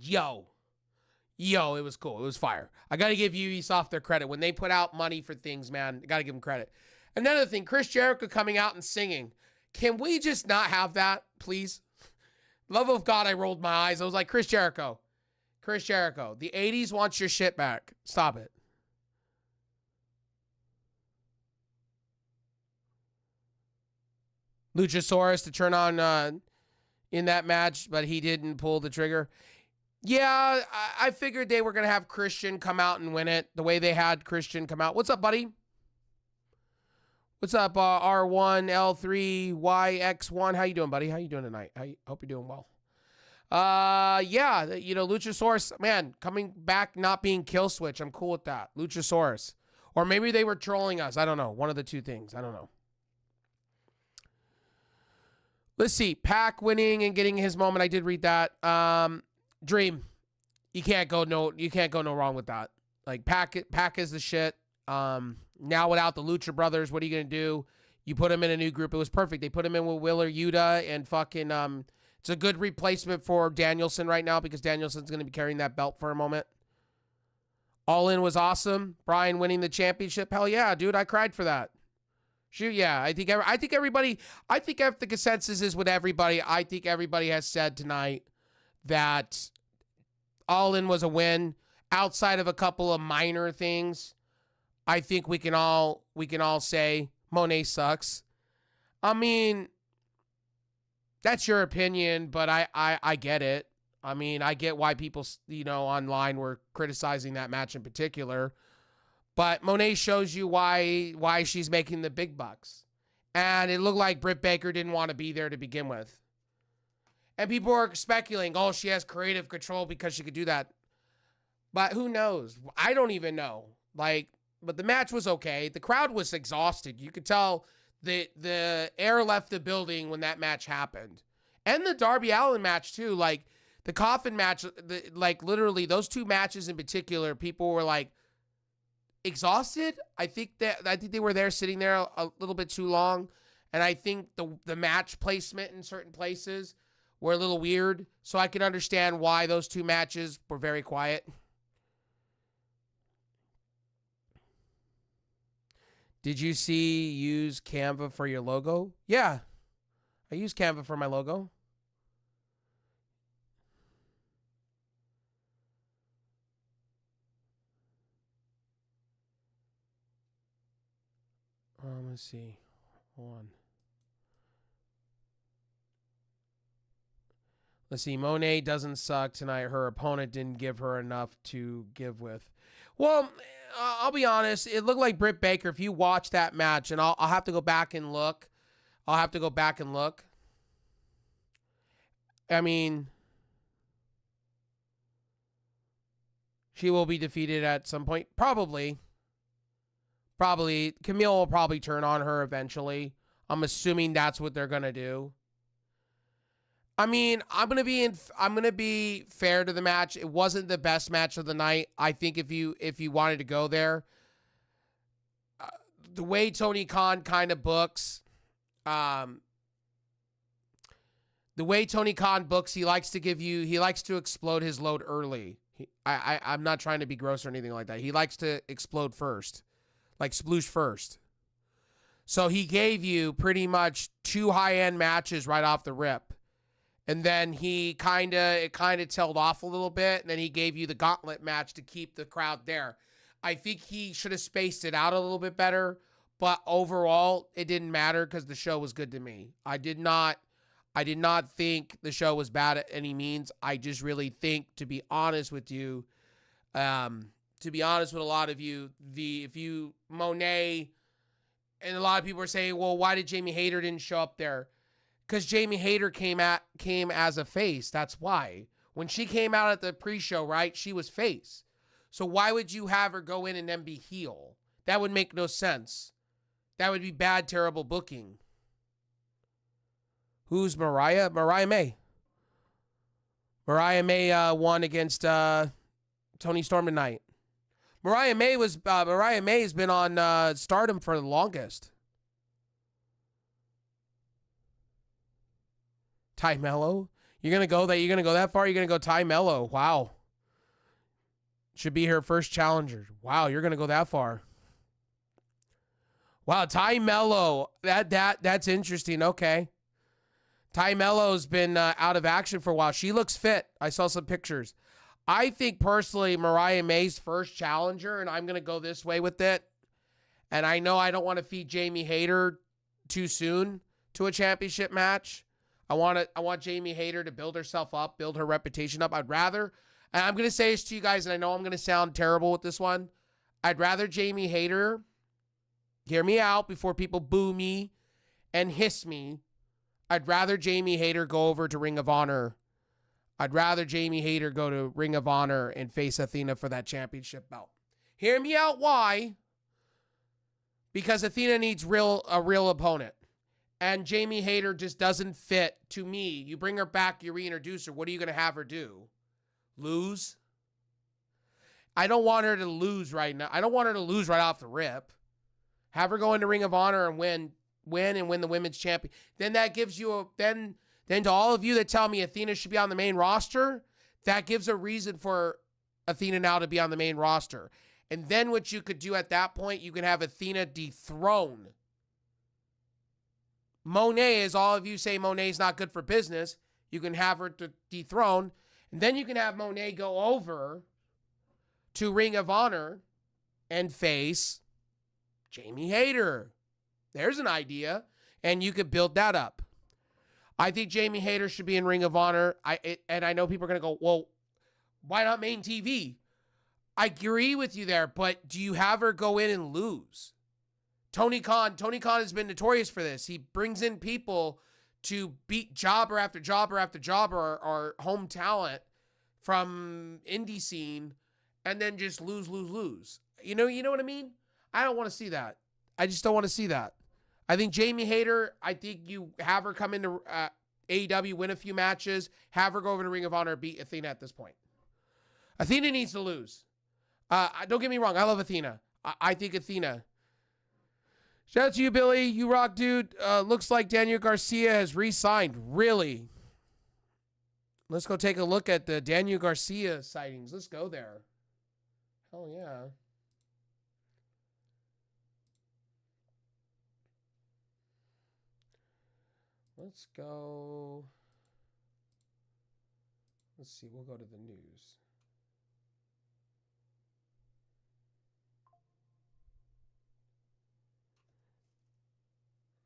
yo, it was cool. It was fire. I got to give Ubisoft their credit. When they put out money for things, man, I got to give them credit. Another thing, Chris Jericho coming out and singing. Can we just not have that, please? Love of God, I rolled my eyes. I was like, Chris Jericho, the 80s wants your shit back. Stop it. Luchasaurus to turn on in that match, but he didn't pull the trigger. Yeah, I figured they were going to have Christian come out and win it the way they had Christian come out. What's up, buddy? What's up, R1L3YX1? How you doing, buddy? How you doing tonight? Hope you're doing well. Yeah, Luchasaurus, man, coming back, not being kill switch. I'm cool with that. Luchasaurus. Or maybe they were trolling us. I don't know. One of the two things. I don't know. Let's see. Pac winning and getting his moment. I did read that. Dream. You can't go no wrong with that. Like Pac is the shit. Now without the Lucha Brothers, what are you gonna do? You put him in a new group. It was perfect. They put him in with Willer Yuta and fucking it's a good replacement for Danielson right now because Danielson's gonna be carrying that belt for a moment. All In was awesome. Bryan winning the championship. Hell yeah, dude. I cried for that. Shoot, yeah. I think everybody, if the consensus is with everybody, I think everybody has said tonight that All In was a win. Outside of a couple of minor things, I think we can all say Monet sucks. I mean, that's your opinion, but I get it. I mean, I get why people, online were criticizing that match in particular. But Monet shows you why she's making the big bucks. And it looked like Britt Baker didn't want to be there to begin with. And people were speculating, oh, she has creative control because she could do that. But who knows? I don't even know. But the match was okay. The crowd was exhausted. You could tell the air left the building when that match happened. And the Darby Allin match, too. The coffin match, literally, those two matches in particular, people were, exhausted. I think they were there sitting there a little bit too long. And I think the match placement in certain places were a little weird. So I can understand why those two matches were very quiet. Did you use Canva for your logo? Yeah. I use Canva for my logo. Let's see. Hold on. Let's see. Monet doesn't suck tonight. Her opponent didn't give her enough to give with. Well, I'll be honest. It looked like Britt Baker. If you watch that match, and I'll have to go back and look. I mean, she will be defeated at some point. Probably. Camille will probably turn on her eventually. I'm assuming that's what they're gonna do. I mean, I'm gonna be fair to the match. It wasn't the best match of the night. I think if you wanted to go there, the way Tony Khan kind of books, he likes to explode his load early. I'm not trying to be gross or anything like that. He likes to explode first. Sploosh first. So he gave you pretty much two high-end matches right off the rip. And then it kind of tailed off a little bit. And then he gave you the gauntlet match to keep the crowd there. I think he should have spaced it out a little bit better. But overall, it didn't matter because the show was good to me. I did not think the show was bad at any means. I just really think, to be honest with you, to be honest with a lot of you, Monet, and a lot of people are saying, well, why did Jamie Hayter didn't show up there? Because Jamie Hayter came as a face. That's why. When she came out at the pre-show, right, she was face. So why would you have her go in and then be heel? That would make no sense. That would be bad, terrible booking. Who's Mariah? Mariah May. Mariah May won against Toni Storm tonight. Mariah May's been on Stardom for the longest. Ty Mello? You're gonna go that far? You're gonna go Ty Mello? Wow. Should be her first challenger. Wow, you're gonna go that far. Wow, Ty Mello. That's interesting. Okay. Ty Mello's been out of action for a while. She looks fit. I saw some pictures. I think personally Mariah May's first challenger, and I'm going to go this way with it. And I know I don't want to feed Jamie Hayter too soon to a championship match. I want Jamie Hayter to build herself up, build her reputation up. I'd rather, and I'm going to say this to you guys, and I know I'm going to sound terrible with this one. I'd rather Jamie Hayter Hear me out before people boo me and hiss me. I'd rather Jamie Hayter go over to Ring of Honor. I'd rather Jamie Hayter go to Ring of Honor and face Athena for that championship belt. Hear me out why. Because Athena needs a real opponent. And Jamie Hayter just doesn't fit to me. You bring her back, you reintroduce her. What are you going to have her do? Lose? I don't want her to lose right now. I don't want her to lose right off the rip. Have her go into Ring of Honor and win the women's champion. Then that gives you then to all of you that tell me Athena should be on the main roster, that gives a reason for Athena now to be on the main roster. And then what you could do at that point, you can have Athena dethrone Monet. As all of you say Monet's not good for business, you can have her dethrone. And then you can have Monet go over to Ring of Honor and face Jamie Hayter. There's an idea. And you could build that up. I think Jamie Hayter should be in Ring of Honor. And I know people are going to go, well, why not main TV? I agree with you there, but do you have her go in and lose? Tony Khan has been notorious for this. He brings in people to beat jobber after jobber after jobber or home talent from indie scene and then just lose. You know what I mean? I don't want to see that. I just don't want to see that. I think Jamie Hayter, I think you have her come into AEW, win a few matches, have her go over to Ring of Honor, beat Athena at this point. Athena needs to lose. Don't get me wrong. I love Athena. I think Athena. Shout out to you, Billy. You rock, dude. Looks like Daniel Garcia has re-signed. Really? Let's go take a look at the Daniel Garcia sightings. Let's go there. Hell yeah. Let's go. Let's see. We'll go to the news.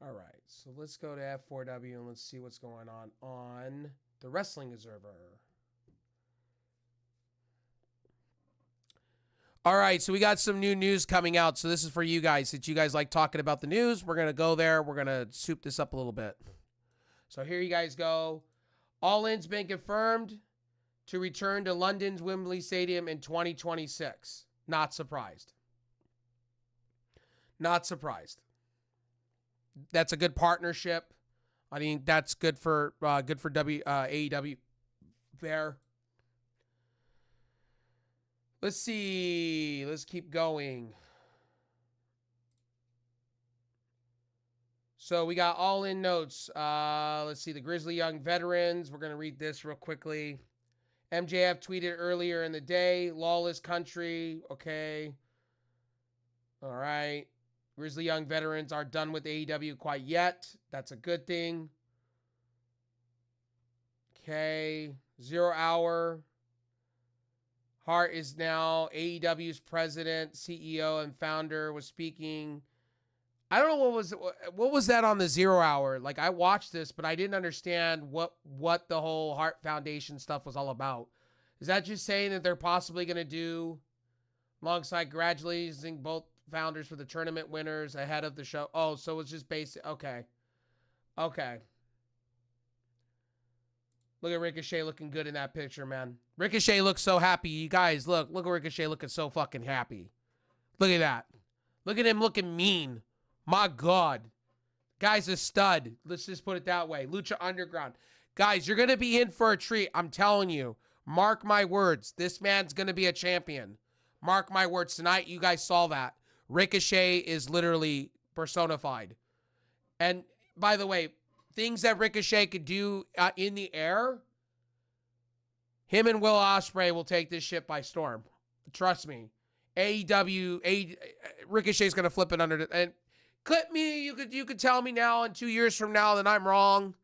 All right, so let's go to F4W and let's see what's going on the Wrestling Observer. All right, so we got some new news coming out. So this is for you guys. Since you guys like talking about the news, we're going to go there. We're going to soup this up a little bit. So here you guys go. All In's been confirmed to return to London's Wembley Stadium in 2026. Not surprised. Not surprised. That's a good partnership. I think that's good for AEW there. Let's see. Let's keep going. So we got All In notes. Let's see. The Grizzly Young Veterans. We're going to read this real quickly. MJF tweeted earlier in the day, lawless country. Okay. All right. Grizzly Young Veterans aren't done with AEW quite yet. That's a good thing. Okay. 0 Hour. Hart is now AEW's president, CEO, and founder, was speaking. I don't know what was that on the 0 Hour. Like, I watched this, but I didn't understand what the whole Hart Foundation stuff was all about. Is that just saying that they're possibly going to do, alongside congratulating both founders for the tournament winners ahead of the show? Oh, so it's just basic. Okay. Look at Ricochet looking good in that picture, man. Ricochet looks so happy. You guys, look at Ricochet looking so fucking happy. Look at that. Look at him looking mean. My God. Guy's a stud. Let's just put it that way. Lucha Underground. Guys, you're going to be in for a treat. I'm telling you. Mark my words. This man's going to be a champion. Mark my words. Tonight, you guys saw that. Ricochet is literally personified. And by the way, things that Ricochet could do in the air, him and Will Ospreay will take this shit by storm. Trust me. Ricochet's going to flip it under. And clip me. You could tell me now in 2 years from now that I'm wrong.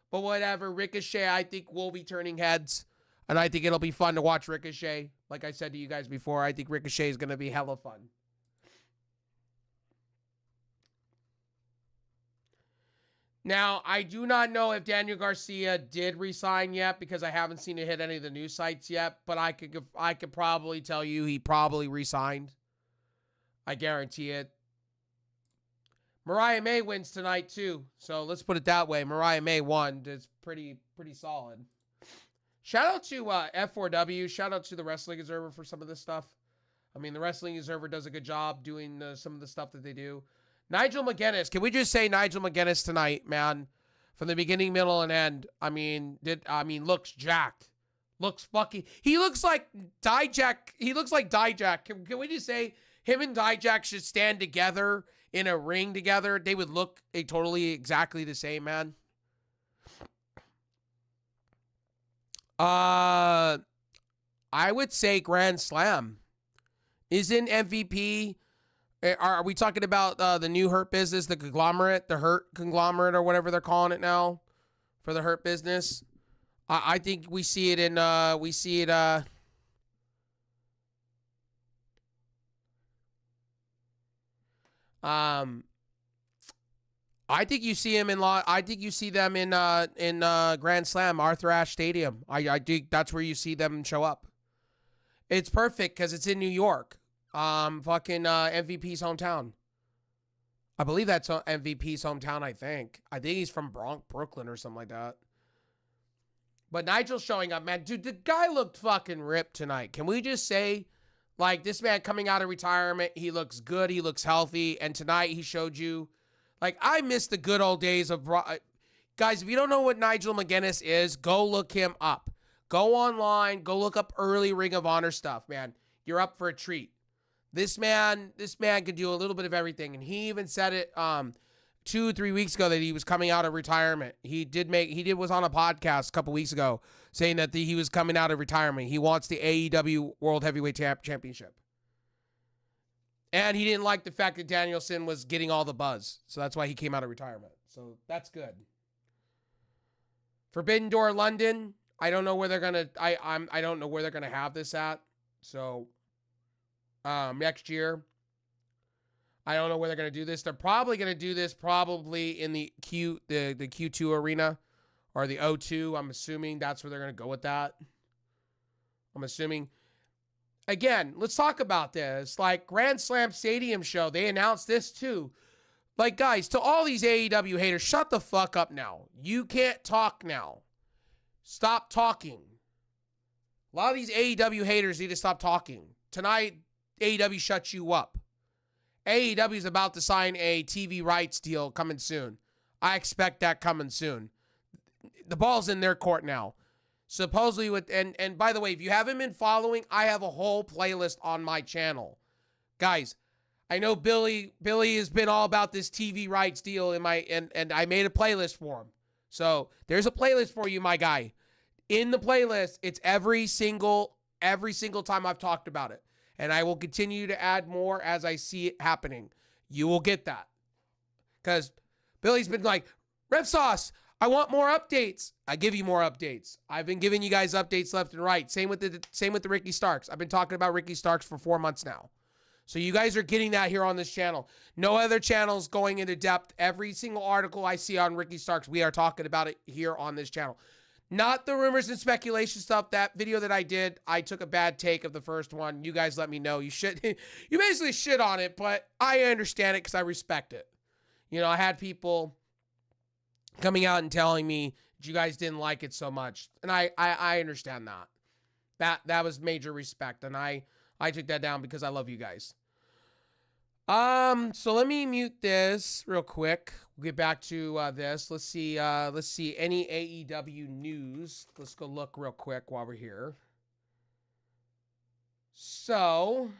But whatever. Ricochet, I think, will be turning heads. And I think it'll be fun to watch Ricochet. Like I said to you guys before, I think Ricochet is going to be hella fun. Now, I do not know if Daniel Garcia did resign yet because I haven't seen it hit any of the news sites yet, but I could probably tell you he probably resigned. I guarantee it. Mariah May wins tonight too. So let's put it that way. Mariah May won. It's pretty solid. Shout out to F4W. Shout out to the Wrestling Observer for some of this stuff. I mean, the Wrestling Observer does a good job doing some of the stuff that they do. Nigel McGuinness. Can we just say Nigel McGuinness tonight, man? From the beginning, middle, and end. I mean, looks jacked. Looks fucking... He looks like Dijak. He looks like Dijak. Can we just say him and Dijak should stand together in a ring together? They would look totally exactly the same, man. I would say Grand Slam. Isn't MVP... Are we talking about the new Hurt Business, the conglomerate, the Hurt conglomerate, or whatever they're calling it now for the Hurt Business? I think we see it in I think you see him I think you see them in Grand Slam, Arthur Ashe Stadium. I think that's where you see them show up. It's perfect because it's in New York. MVP's hometown. I believe that's MVP's hometown, I think. I think he's from Brooklyn or something like that. But Nigel's showing up, man. Dude, the guy looked fucking ripped tonight. Can we just say, like, this man coming out of retirement, he looks good, he looks healthy, and tonight he showed you, like, I miss the good old days of... Guys, if you don't know what Nigel McGuinness is, go look him up. Go online, go look up early Ring of Honor stuff, man. You're up for a treat. This man could do a little bit of everything, and he even said it 2-3 weeks ago that he was coming out of retirement. He was on a podcast a couple weeks ago saying that he was coming out of retirement. He wants the AEW World Heavyweight Championship. And he didn't like the fact that Danielson was getting all the buzz, so that's why he came out of retirement. So that's good. Forbidden Door London. I don't know where they're gonna. I don't know where they're gonna have this at. So. Next year. I don't know where they're going to do this. They're probably going to do this in the Q2 arena or the O2. I'm assuming that's where they're going to go with that. I'm assuming. Again, let's talk about this. Like Grand Slam Stadium show, they announced this too. Like, guys, to all these AEW haters, shut the fuck up now. You can't talk now. Stop talking. A lot of these AEW haters need to stop talking. Tonight, AEW shuts you up. AEW is about to sign a TV rights deal coming soon. I expect that coming soon. The ball's in their court now. Supposedly and by the way, if you haven't been following, I have a whole playlist on my channel. Guys, I know Billy has been all about this TV rights deal and I made a playlist for him. So there's a playlist for you, my guy. In the playlist, it's every single time I've talked about it. And I will continue to add more as I see it happening. You will get that. Because Billy's been like, Rev Sauce, I want more updates. I give you more updates. I've been giving you guys updates left and right. Same with the Ricky Starks. I've been talking about Ricky Starks for 4 months now. So you guys are getting that here on this channel. No other channels going into depth. Every single article I see on Ricky Starks, we are talking about it here on this channel. Not the rumors and speculation stuff. That video that I did, I took a bad take of the first one. You guys let me know. You basically shit on it, but I understand it because I respect it. You know, I had people coming out and telling me that you guys didn't like it so much. And I understand that. That was major respect. And I took that down because I love you guys. So let me mute this real quick. We'll get back to this. Let's see any AEW news. Let's go look real quick while we're here. So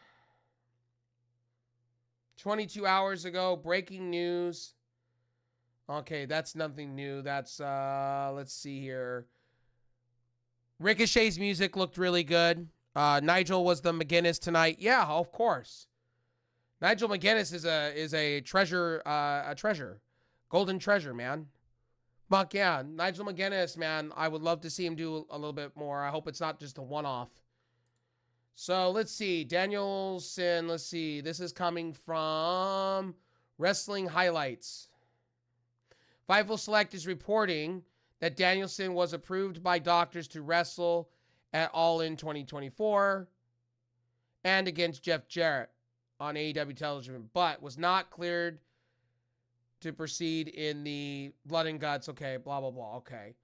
22 hours ago, breaking news. Okay, that's nothing new. That's let's see here. Ricochet's music looked really good. Nigel was the McGuinness tonight. Yeah, of course. Nigel McGuinness is a treasure, golden treasure, man. Fuck yeah, Nigel McGuinness, man. I would love to see him do a little bit more. I hope it's not just a one-off. So let's see, Danielson. Let's see. This is coming from Wrestling Highlights. Fightful Select is reporting that Danielson was approved by doctors to wrestle at All In 2024 and against Jeff Jarrett on AEW television, but was not cleared to proceed in the Blood and Guts. Okay, blah, blah, blah. Okay.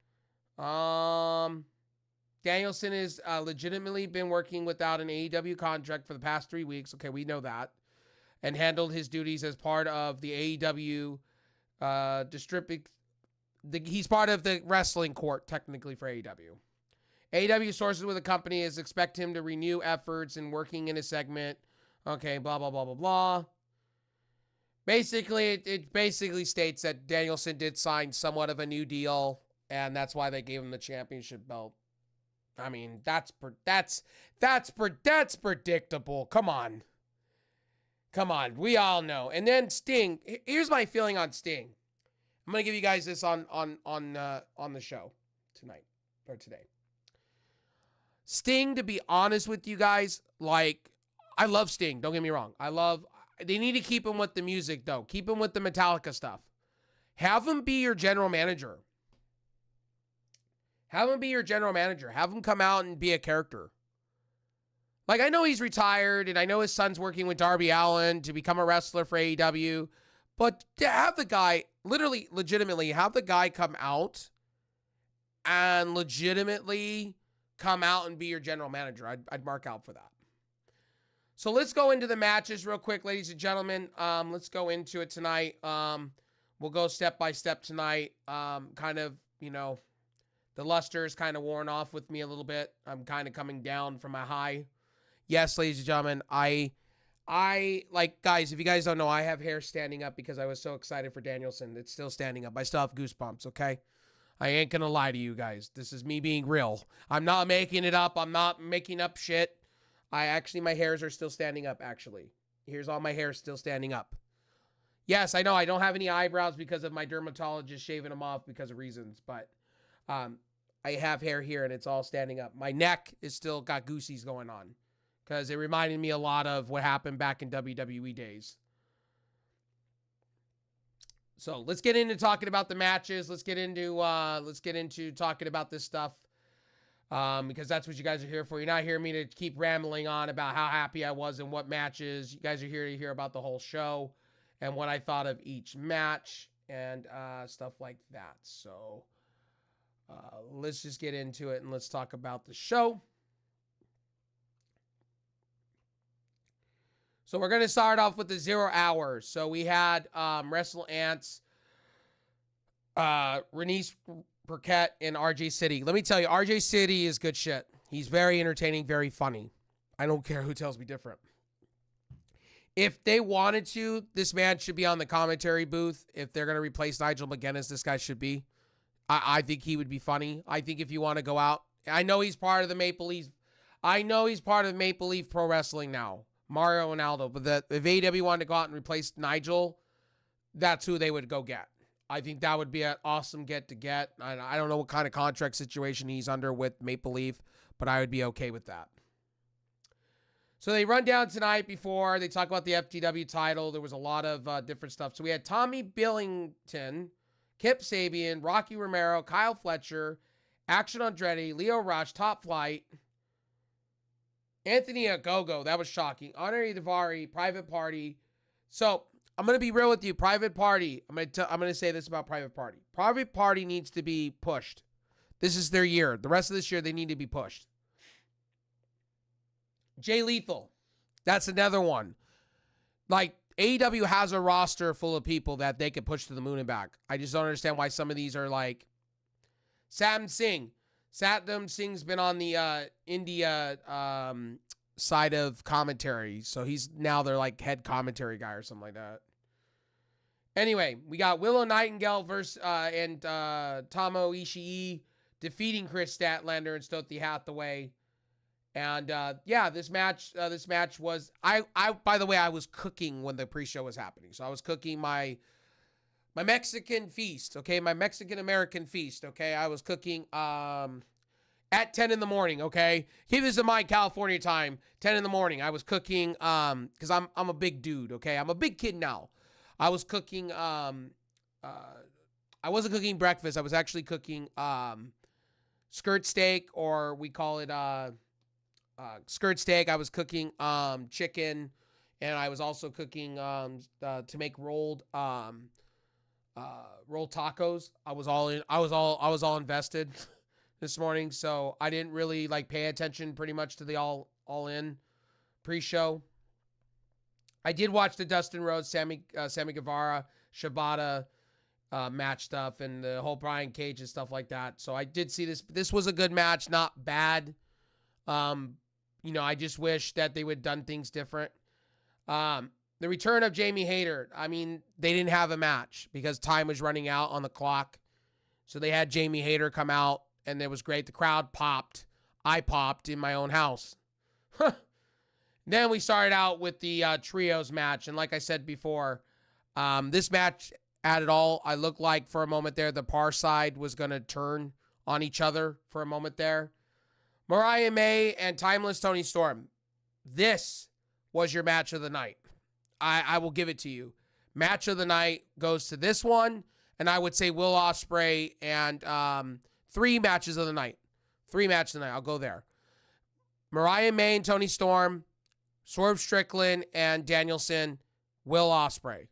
Danielson has legitimately been working without an AEW contract for the past 3 weeks. Okay, we know that. And handled his duties as part of the AEW he's part of the wrestling court, technically, for AEW. AEW sources with the company expect him to renew efforts in working in a segment. Okay, blah, blah, blah, blah, blah. Basically, it basically states that Danielson did sign somewhat of a new deal, and that's why they gave him the championship belt. I mean, that's predictable. Come on. We all know. And then Sting. Here's my feeling on Sting. I'm gonna give you guys this on the show tonight or today. Sting, to be honest with you guys, like, I love Sting. Don't get me wrong. They need to keep him with the music, though. Keep him with the Metallica stuff. Have him be your general manager. Have him come out and be a character. Like, I know he's retired, and I know his son's working with Darby Allin to become a wrestler for AEW, but to have the guy, legitimately, have the guy come out and legitimately come out and be your general manager. I'd mark out for that. So let's go into the matches real quick, ladies and gentlemen. Let's go into it tonight. We'll go step by step tonight. Kind of, the luster is kind of worn off with me a little bit. I'm kind of coming down from my high. Yes, ladies and gentlemen, I like, guys, if you guys don't know, I have hair standing up because I was so excited for Danielson. It's still standing up. I still have goosebumps, okay? I ain't gonna lie to you guys. This is me being real. I'm not making it up. I'm not making up shit. My hairs are still standing up, actually. Here's all my hair still standing up. Yes, I know I don't have any eyebrows because of my dermatologist shaving them off because of reasons, but I have hair here and it's all standing up. My neck is still got goosies going on because it reminded me a lot of what happened back in WWE days. So let's get into talking about the matches. Let's get into talking about this stuff. Because that's what you guys are here for. You're not hearing me to keep rambling on about how happy I was and what matches. You guys are here to hear about the whole show and what I thought of each match and stuff like that. So let's just get into it and let's talk about the show. So we're going to start off with the 0 hour. So we had Wrestle Ants, Renice Burkett, and RJ City. Let me tell you, RJ City is good shit. He's very entertaining, very funny. I don't care who tells me different. If they wanted to, this man should be on the commentary booth. If they're going to replace Nigel McGuinness, this guy should be. I think he would be funny. I think if you want to go out, I know he's part of the Maple Leaf. I know he's part of Maple Leaf Pro Wrestling now, Mario Ronaldo. But if AEW wanted to go out and replace Nigel, that's who they would go get. I think that would be an awesome get. I don't know what kind of contract situation he's under with Maple Leaf, but I would be okay with that. So they run down tonight before they talk about the FTW title. There was a lot of different stuff. So we had Tommy Billington, Kip Sabian, Rocky Romero, Kyle Fletcher, Action Andretti, Leo Rush, Top Flight, Anthony Ogogo. That was shocking. Honorary Davari, Private Party. So I'm going to be real with you. Private Party. I'm going to say this about Private Party. Private Party needs to be pushed. This is their year. The rest of this year, they need to be pushed. Jay Lethal. That's another one. Like, AEW has a roster full of people that they could push to the moon and back. I just don't understand why some of these are like Satnam Singh. Satnam Singh's been on the India side of commentary. So he's now their like head commentary guy or something like that. Anyway, we got Willow Nightingale versus Tomo Ishii defeating Chris Statlander and Stokely Hathaway. And this match was I by the way, I was cooking when the pre-show was happening. So I was cooking my Mexican feast, okay? My Mexican American feast, okay? I was cooking at 10 in the morning, okay? Keep this in mind, California time, 10 in the morning. I was cooking cuz I'm a big dude, okay? I'm a big kid now. I was cooking I wasn't cooking breakfast. I was actually cooking skirt steak, or we call it skirt steak. I was cooking chicken, and I was also cooking to make rolled roll tacos. I was all in. I was all invested this morning, so I didn't really like pay attention pretty much to the all in pre-show. I did watch the Dustin Rhodes, Sammy Guevara, Shibata match stuff and the whole Bryan Cage and stuff like that. So I did see this. This was a good match, not bad. I just wish that they would have done things different. The return of Jamie Hayter. I mean, they didn't have a match because time was running out on the clock. So they had Jamie Hayter come out, and it was great. The crowd popped. I popped in my own house. Then we started out with the trios match. And like I said before, this match had it all. I looked like for a moment there the Par side was going to turn on each other for a moment there. Mariah May and Timeless Toni Storm. This was your match of the night. I will give it to you. Match of the night goes to this one, and I would say Will Ospreay and 3 matches of the night. 3 matches of the night. I'll go there. Mariah May and Toni Storm, Swerve Strickland and Danielson, Will Ospreay.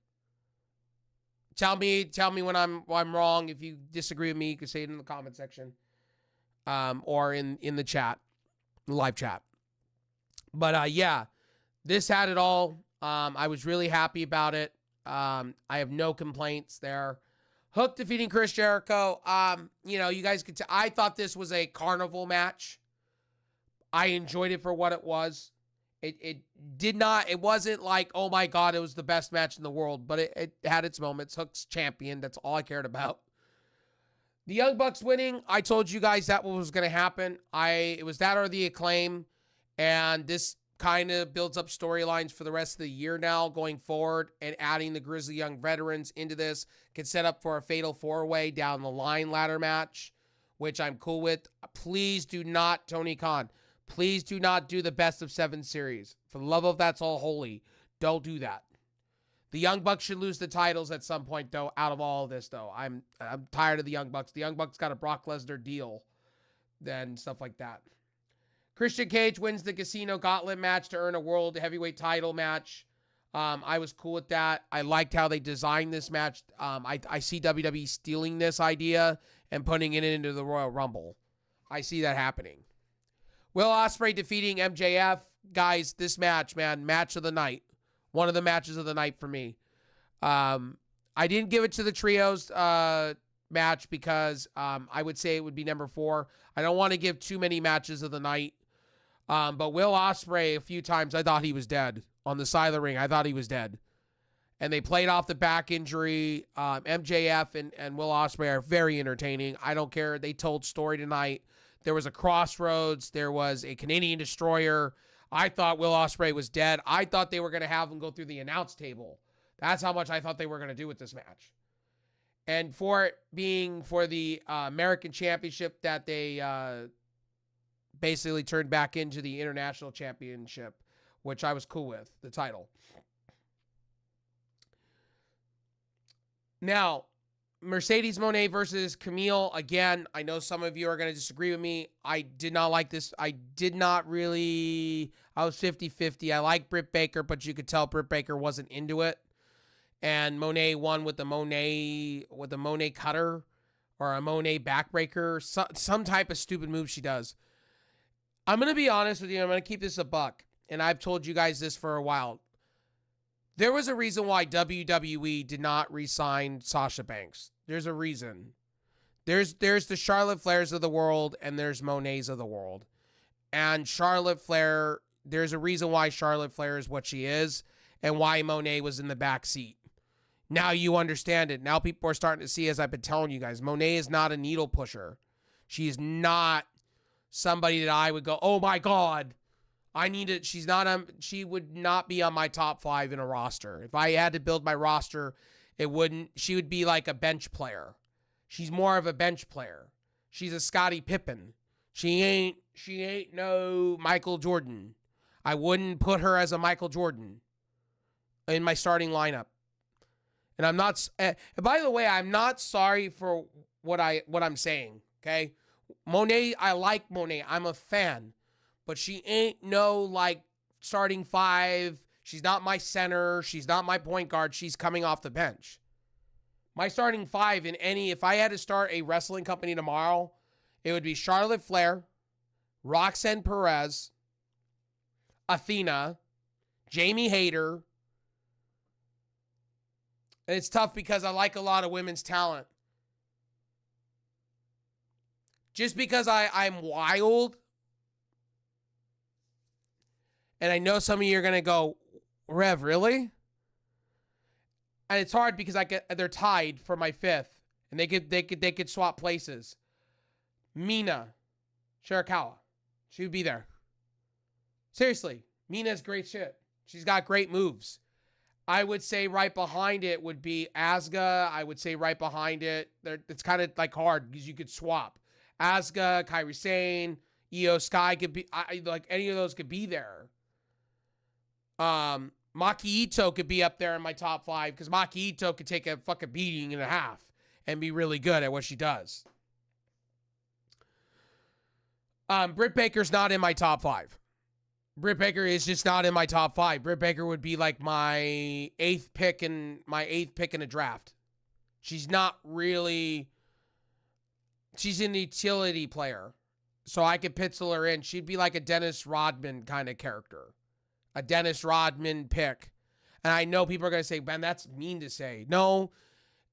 Tell me when I'm wrong. If you disagree with me, you can say it in the comment section, or in the chat, live chat. But yeah, this had it all. I was really happy about it. I have no complaints there. Hook defeating Chris Jericho. You guys could tell. I thought this was a carnival match. I enjoyed it for what it was. It wasn't like, oh my God, it was the best match in the world, but it had its moments. Hook's champion. That's all I cared about. The Young Bucks winning, I told you guys that what was going to happen. It was that or the Acclaim, and this kind of builds up storylines for the rest of the year now going forward, and adding the Grizzly Young Veterans into this can set up for a fatal 4-way down the line ladder match, which I'm cool with. Please do not, Tony Khan, please do not do the best of 7 series. For the love of that's all holy, don't do that. The Young Bucks should lose the titles at some point, though, out of all of this, though. I'm tired of the Young Bucks. The Young Bucks got a Brock Lesnar deal, then stuff like that. Christian Cage wins the Casino Gauntlet match to earn a World Heavyweight title match. I was cool with that. I liked how they designed this match. I see WWE stealing this idea and putting it into the Royal Rumble. I see that happening. Will Ospreay defeating MJF. Guys, this match, man, match of the night. One of the matches of the night for me. I didn't give it to the trios match because I would say it would be number 4. I don't want to give too many matches of the night. But Will Ospreay, a few times, I thought he was dead. On the side of the ring, I thought he was dead. And they played off the back injury. MJF and Will Ospreay are very entertaining. I don't care. They told story tonight. There was a Crossroads. There was a Canadian Destroyer. I thought Will Ospreay was dead. I thought they were going to have him go through the announce table. That's how much I thought they were going to do with this match. And for it being for the American Championship that they basically turned back into the International Championship, which I was cool with, the title. Now, Mercedes Moné versus Camille. Again, I know some of you are going to disagree with me. I did not like this. I was 50-50. I like Britt Baker, but you could tell Britt Baker wasn't into it. And Moné won with the Moné cutter or a Moné backbreaker. Some type of stupid move she does. I'm going to be honest with you. I'm going to keep this a buck. And I've told you guys this for a while. There was a reason why WWE did not re-sign Sasha Banks. There's a reason. There's the Charlotte Flairs of the world, and there's Monets of the world. And Charlotte Flair, there's a reason why Charlotte Flair is what she is, and why Monet was in the back seat. Now you understand it. Now people are starting to see, as I've been telling you guys, Monet is not a needle pusher. She's not somebody that I would go, oh my God, I need it. She would not be on my top 5 in a roster. If I had to build my roster, she would be like a bench player. She's more of a bench player. She's a Scottie Pippen. She ain't no Michael Jordan. I wouldn't put her as a Michael Jordan in my starting lineup. And I'm not, and by the way, I'm not sorry for what I'm saying. Okay. Monet, I like Monet. I'm a fan. But she ain't no, like, starting 5. She's not my center. She's not my point guard. She's coming off the bench. My starting 5 in any, if I had to start a wrestling company tomorrow, it would be Charlotte Flair, Roxanne Perez, Athena, Jamie Hayter. And it's tough because I like a lot of women's talent. Just because I'm wild, and I know some of you are going to go, Rev, really? And it's hard because they're tied for my 5th, and they could swap places. Mina Shirakawa, she would be there. Seriously, Mina's great shit. She's got great moves. I would say right behind it would be Asuka. I would say right behind it, it's kind of like hard because you could swap. Asuka, Kairi Sane, Io Sky could be, like any of those could be there. Maki Ito could be up there in my top 5 because Maki Ito could take a fucking beating and a half and be really good at what she does. Britt Baker's not in my top 5. Britt Baker is just not in my top 5. Britt Baker would be like my 8th pick in a draft. She's not really. She's an utility player, so I could pencil her in. She'd be like a Dennis Rodman kind of character, a Dennis Rodman pick. And I know people are gonna say, "Man, that's mean to say." No,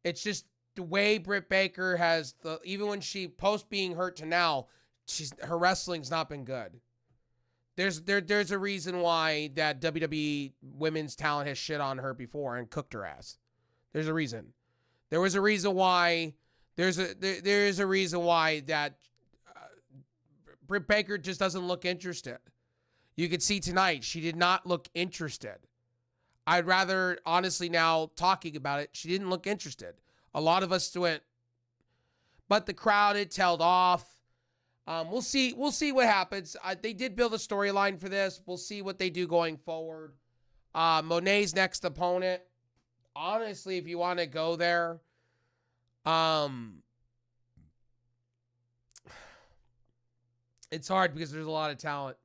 it's just the way Britt Baker has even when she post being hurt to now, her wrestling's not been good. There's a reason why that WWE women's talent has shit on her before and cooked her ass. There's a reason. There was a reason why. There is a reason why that Britt Baker just doesn't look interested. You could see tonight she did not look interested. I'd rather, honestly, now talking about it, she didn't look interested. A lot of us went, but the crowd had tailed off. We'll see what happens. They did build a storyline for this. We'll see what they do going forward. Monet's next opponent. Honestly, if you want to go there, it's hard because there's a lot of talent.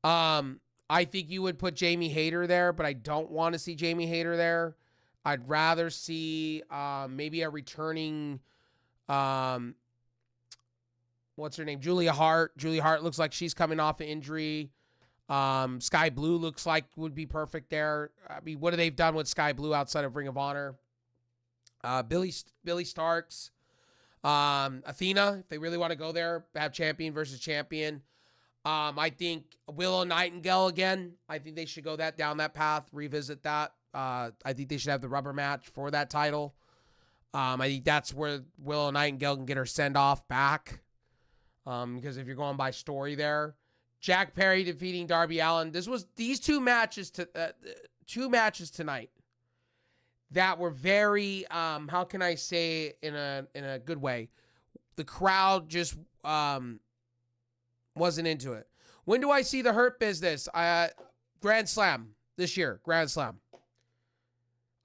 I think you would put Jamie Hayter there, but I don't want to see Jamie Hayter there. I'd rather see maybe a returning what's her name? Julia Hart. Julia Hart looks like she's coming off an injury. Sky Blue looks like would be perfect there. I mean, what have they done with Sky Blue outside of Ring of Honor? Billy Starks. Athena, if they really want to go there, have champion versus champion. I think Willow Nightingale again. I think they should go down that path, revisit that. I think they should have the rubber match for that title. I think that's where Willow Nightingale can get her send-off back. Because if you're going by story there, Jack Perry defeating Darby Allin. These two matches tonight that were very, how can I say in a good way? The crowd just wasn't into it. When do I see the Hurt Business? Grand Slam this year. Grand Slam.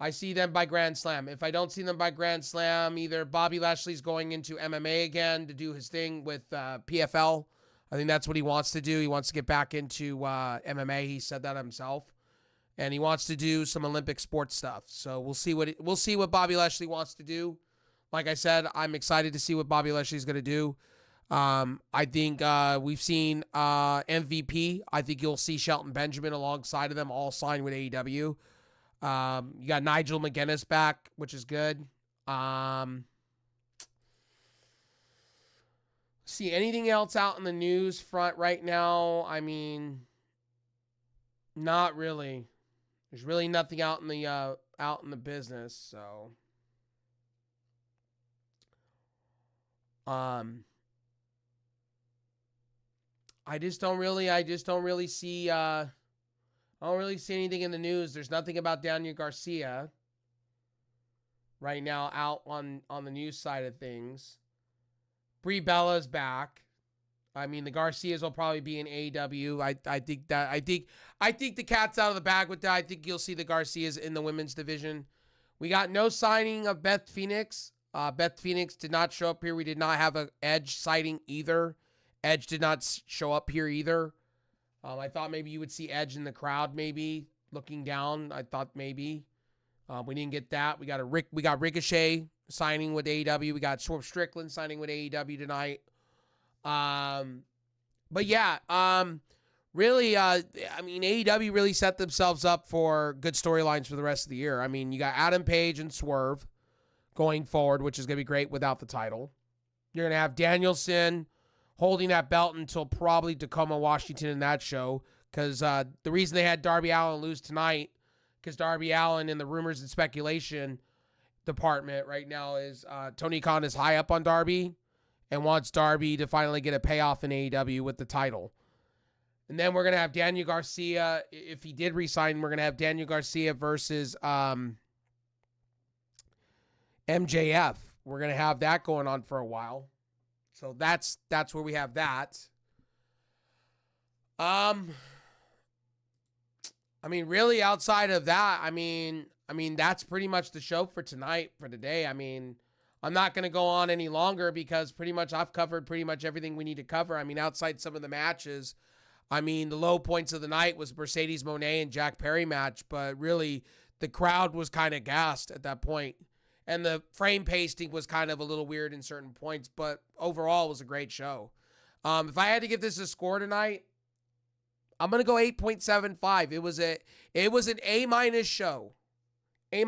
I see them by Grand Slam. If I don't see them by Grand Slam, either Bobby Lashley's going into MMA again to do his thing with PFL. I think that's what he wants to do. He wants to get back into MMA. He said that himself. And he wants to do some Olympic sports stuff. So we'll see what Bobby Lashley wants to do. Like I said, I'm excited to see what Bobby Lashley's going to do. I think we've seen MVP. I think you'll see Shelton Benjamin alongside of them, all signed with AEW. You got Nigel McGuinness back, which is good. See anything else out in the news front right now? I mean, not really. There's really nothing out in the business. So, I just don't really see. I don't really see anything in the news. There's nothing about Daniel Garcia right now out on the news side of things. Brie Bella's back. I mean, the Garcias will probably be in AEW. I think the cat's out of the bag with that. I think you'll see the Garcias in the women's division. We got no signing of Beth Phoenix. Beth Phoenix did not show up here. We did not have an Edge sighting either. Edge did not show up here either. I thought maybe you would see Edge in the crowd, maybe looking down. I thought maybe. We didn't get that. We got Ricochet signing with AEW. We got Swerve Strickland signing with AEW tonight. But yeah, really, I mean, AEW really set themselves up for good storylines for the rest of the year. I mean, you got Adam Page and Swerve going forward, which is going to be great without the title. You're going to have Danielson holding that belt until probably Tacoma, Washington in that show, because the reason they had Darby Allin lose tonight, because Darby Allin in the rumors and speculation department right now is Tony Khan is high up on Darby and wants Darby to finally get a payoff in AEW with the title. And then we're going to have Daniel Garcia. If he did resign, we're going to have Daniel Garcia versus MJF. We're going to have that going on for a while. So that's where we have that. I mean, really outside of that, I mean, that's pretty much the show for tonight, for today. I mean, I'm not going to go on any longer because pretty much I've covered pretty much everything we need to cover. I mean, outside some of the matches, I mean, the low points of the night was Mercedes Moné and Jack Perry match, but really the crowd was kind of gassed at that point. And the frame pasting was kind of a little weird in certain points, but overall it was a great show. If I had to give this a score tonight, I'm going to go 8.75. It was an A- show. A-.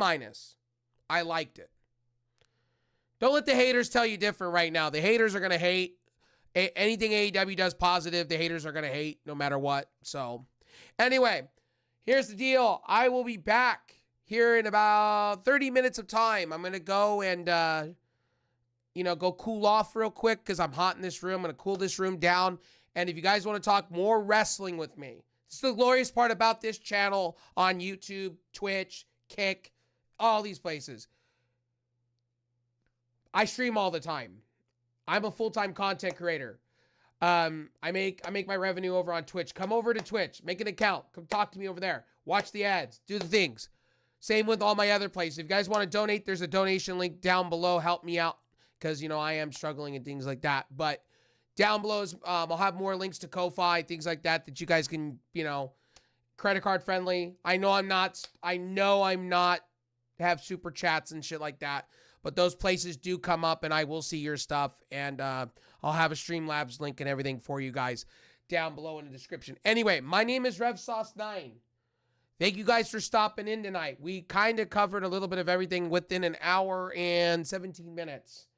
I liked it. Don't let the haters tell you different right now. The haters are going to hate. Anything AEW does positive, the haters are going to hate no matter what. So, anyway, here's the deal. I will be back here in about 30 minutes of time. I'm going to go and, go cool off real quick because I'm hot in this room. I'm going to cool this room down. And if you guys want to talk more wrestling with me, it's the glorious part about this channel on YouTube, Twitch, Kick, all these places. I stream all the time. I'm a full-time content creator. I make my revenue over on Twitch. Come over to Twitch. Make an account. Come talk to me over there. Watch the ads. Do the things. Same with all my other places. If you guys want to donate, there's a donation link down below. Help me out because, I am struggling and things like that. But down below, I'll have more links to Ko-Fi, things like that you guys can, credit card friendly. I know I'm not have super chats and shit like that. But those places do come up, and I will see your stuff. And I'll have a Streamlabs link and everything for you guys down below in the description. Anyway, my name is RevSauce9. Thank you guys for stopping in tonight. We kind of covered a little bit of everything within an hour and 17 minutes.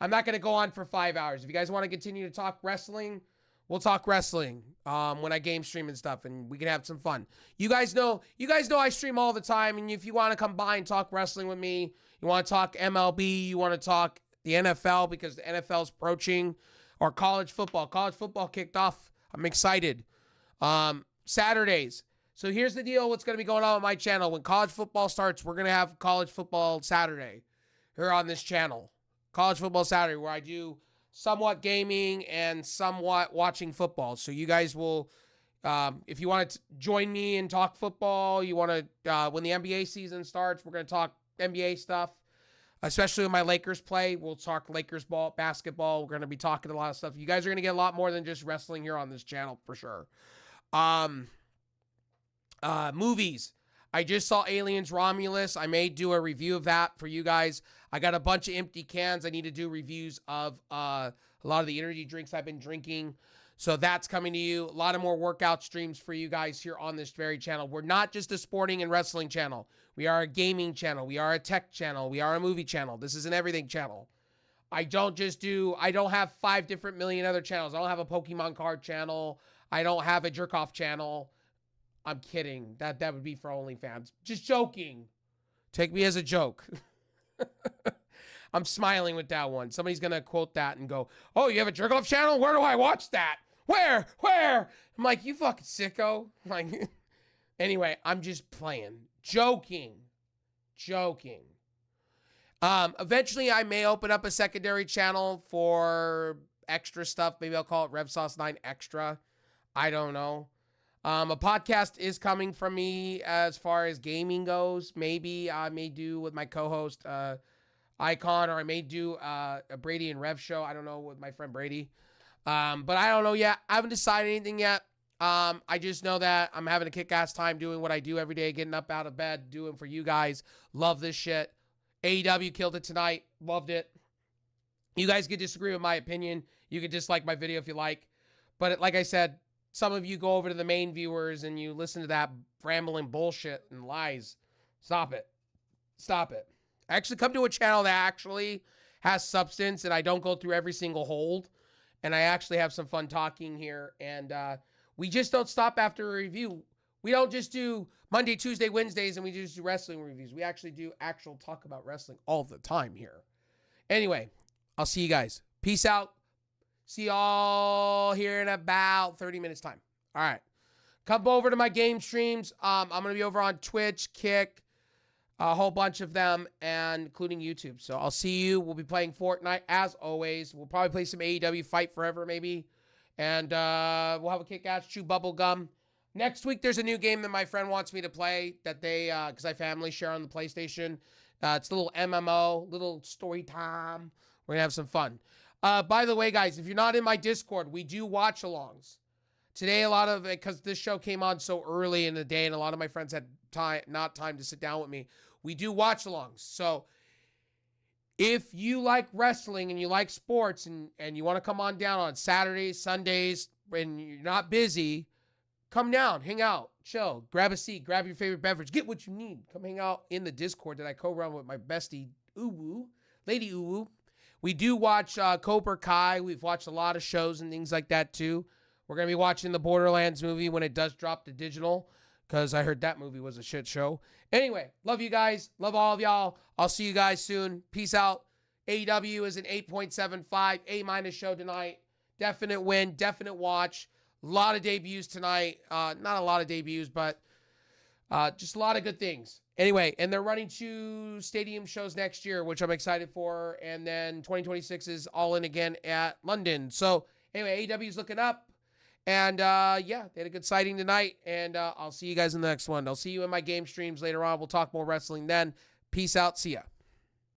I'm not going to go on for 5 hours. If you guys want to continue to talk wrestling, we'll talk wrestling when I game stream and stuff, and we can have some fun. You guys know I stream all the time, and if you want to come by and talk wrestling with me, you want to talk MLB, you want to talk the NFL because the NFL is approaching, or college football. College football kicked off. I'm excited. Saturdays. So here's the deal. What's going to be going on with my channel. When college football starts, we're going to have college football Saturday here on this channel. College football Saturday, where I do somewhat gaming and somewhat watching football. So you guys will, if you want to join me and talk football, you want to, when the NBA season starts, we're going to talk NBA stuff, especially when my Lakers play. We'll talk Lakers basketball. We're going to be talking a lot of stuff. You guys are going to get a lot more than just wrestling here on this channel for sure. Movies. I just saw Aliens Romulus. I may do a review of that for you guys. I got a bunch of empty cans. I need to do reviews of a lot of the energy drinks I've been drinking. So that's coming to you. A lot of more workout streams for you guys here on this very channel. We're not just a sporting and wrestling channel. We are a gaming channel. We are a tech channel. We are a movie channel. This is an everything channel. I don't have 5 different million other channels. I don't have a Pokemon card channel. I don't have a jerk off channel. I'm kidding. That would be for OnlyFans. Just joking. Take me as a joke. I'm smiling with that one. Somebody's going to quote that and go, "Oh, you have a jerk off channel? Where do I watch that? Where? I'm like, you fucking sicko. Like, anyway, I'm just playing. Joking. Eventually, I may open up a secondary channel for extra stuff. Maybe I'll call it RevSauce9 Extra. I don't know. A podcast is coming from me as far as gaming goes. Maybe I may do with my co-host, Icon, or I may do a Brady and Rev show. I don't know, with my friend Brady. But I don't know yet. I haven't decided anything yet. I just know that I'm having a kick-ass time doing what I do every day, getting up out of bed, doing for you guys. Love this shit. AEW killed it tonight. Loved it. You guys could disagree with my opinion. You could dislike my video if you like. But like I said, some of you go over to the main viewers and you listen to that rambling bullshit and lies. Stop it. Stop it. I actually come to a channel that actually has substance, and I don't go through every single hold. And I actually have some fun talking here. And we just don't stop after a review. We don't just do Monday, Tuesday, Wednesdays, and we just do wrestling reviews. We actually do actual talk about wrestling all the time here. Anyway, I'll see you guys. Peace out. See y'all here in about 30 minutes time. All right. Come over to my game streams. I'm going to be over on Twitch, Kick, a whole bunch of them, and including YouTube. So I'll see you. We'll be playing Fortnite as always. We'll probably play some AEW Fight Forever maybe. And we'll have a kick-ass chew bubble gum. Next week, there's a new game that my friend wants me to play that they, because I family share on the PlayStation. It's a little MMO, little story time. We're going to have some fun. By the way, guys, if you're not in my Discord, we do watch-alongs. Today, a lot of it, because this show came on so early in the day, and a lot of my friends had not time to sit down with me. We do watch-alongs. So, if you like wrestling and you like sports and you want to come on down on Saturdays, Sundays, when you're not busy, come down, hang out, chill, grab a seat, grab your favorite beverage, get what you need. Come hang out in the Discord that I co-run with my bestie, Uwu, Lady Uwu. We do watch Cobra Kai. We've watched a lot of shows and things like that too. We're going to be watching the Borderlands movie when it does drop to digital, because I heard that movie was a shit show. Anyway, love you guys. Love all of y'all. I'll see you guys soon. Peace out. AEW is an 8.75, A- show tonight. Definite win, definite watch. A lot of debuts tonight. Not a lot of debuts, but just a lot of good things. Anyway, and they're running 2 stadium shows next year, which I'm excited for. And then 2026 is All In again at London. So anyway, AEW is looking up. And yeah, they had a good sighting tonight. And I'll see you guys in the next one. I'll see you in my game streams later on. We'll talk more wrestling then. Peace out. See ya.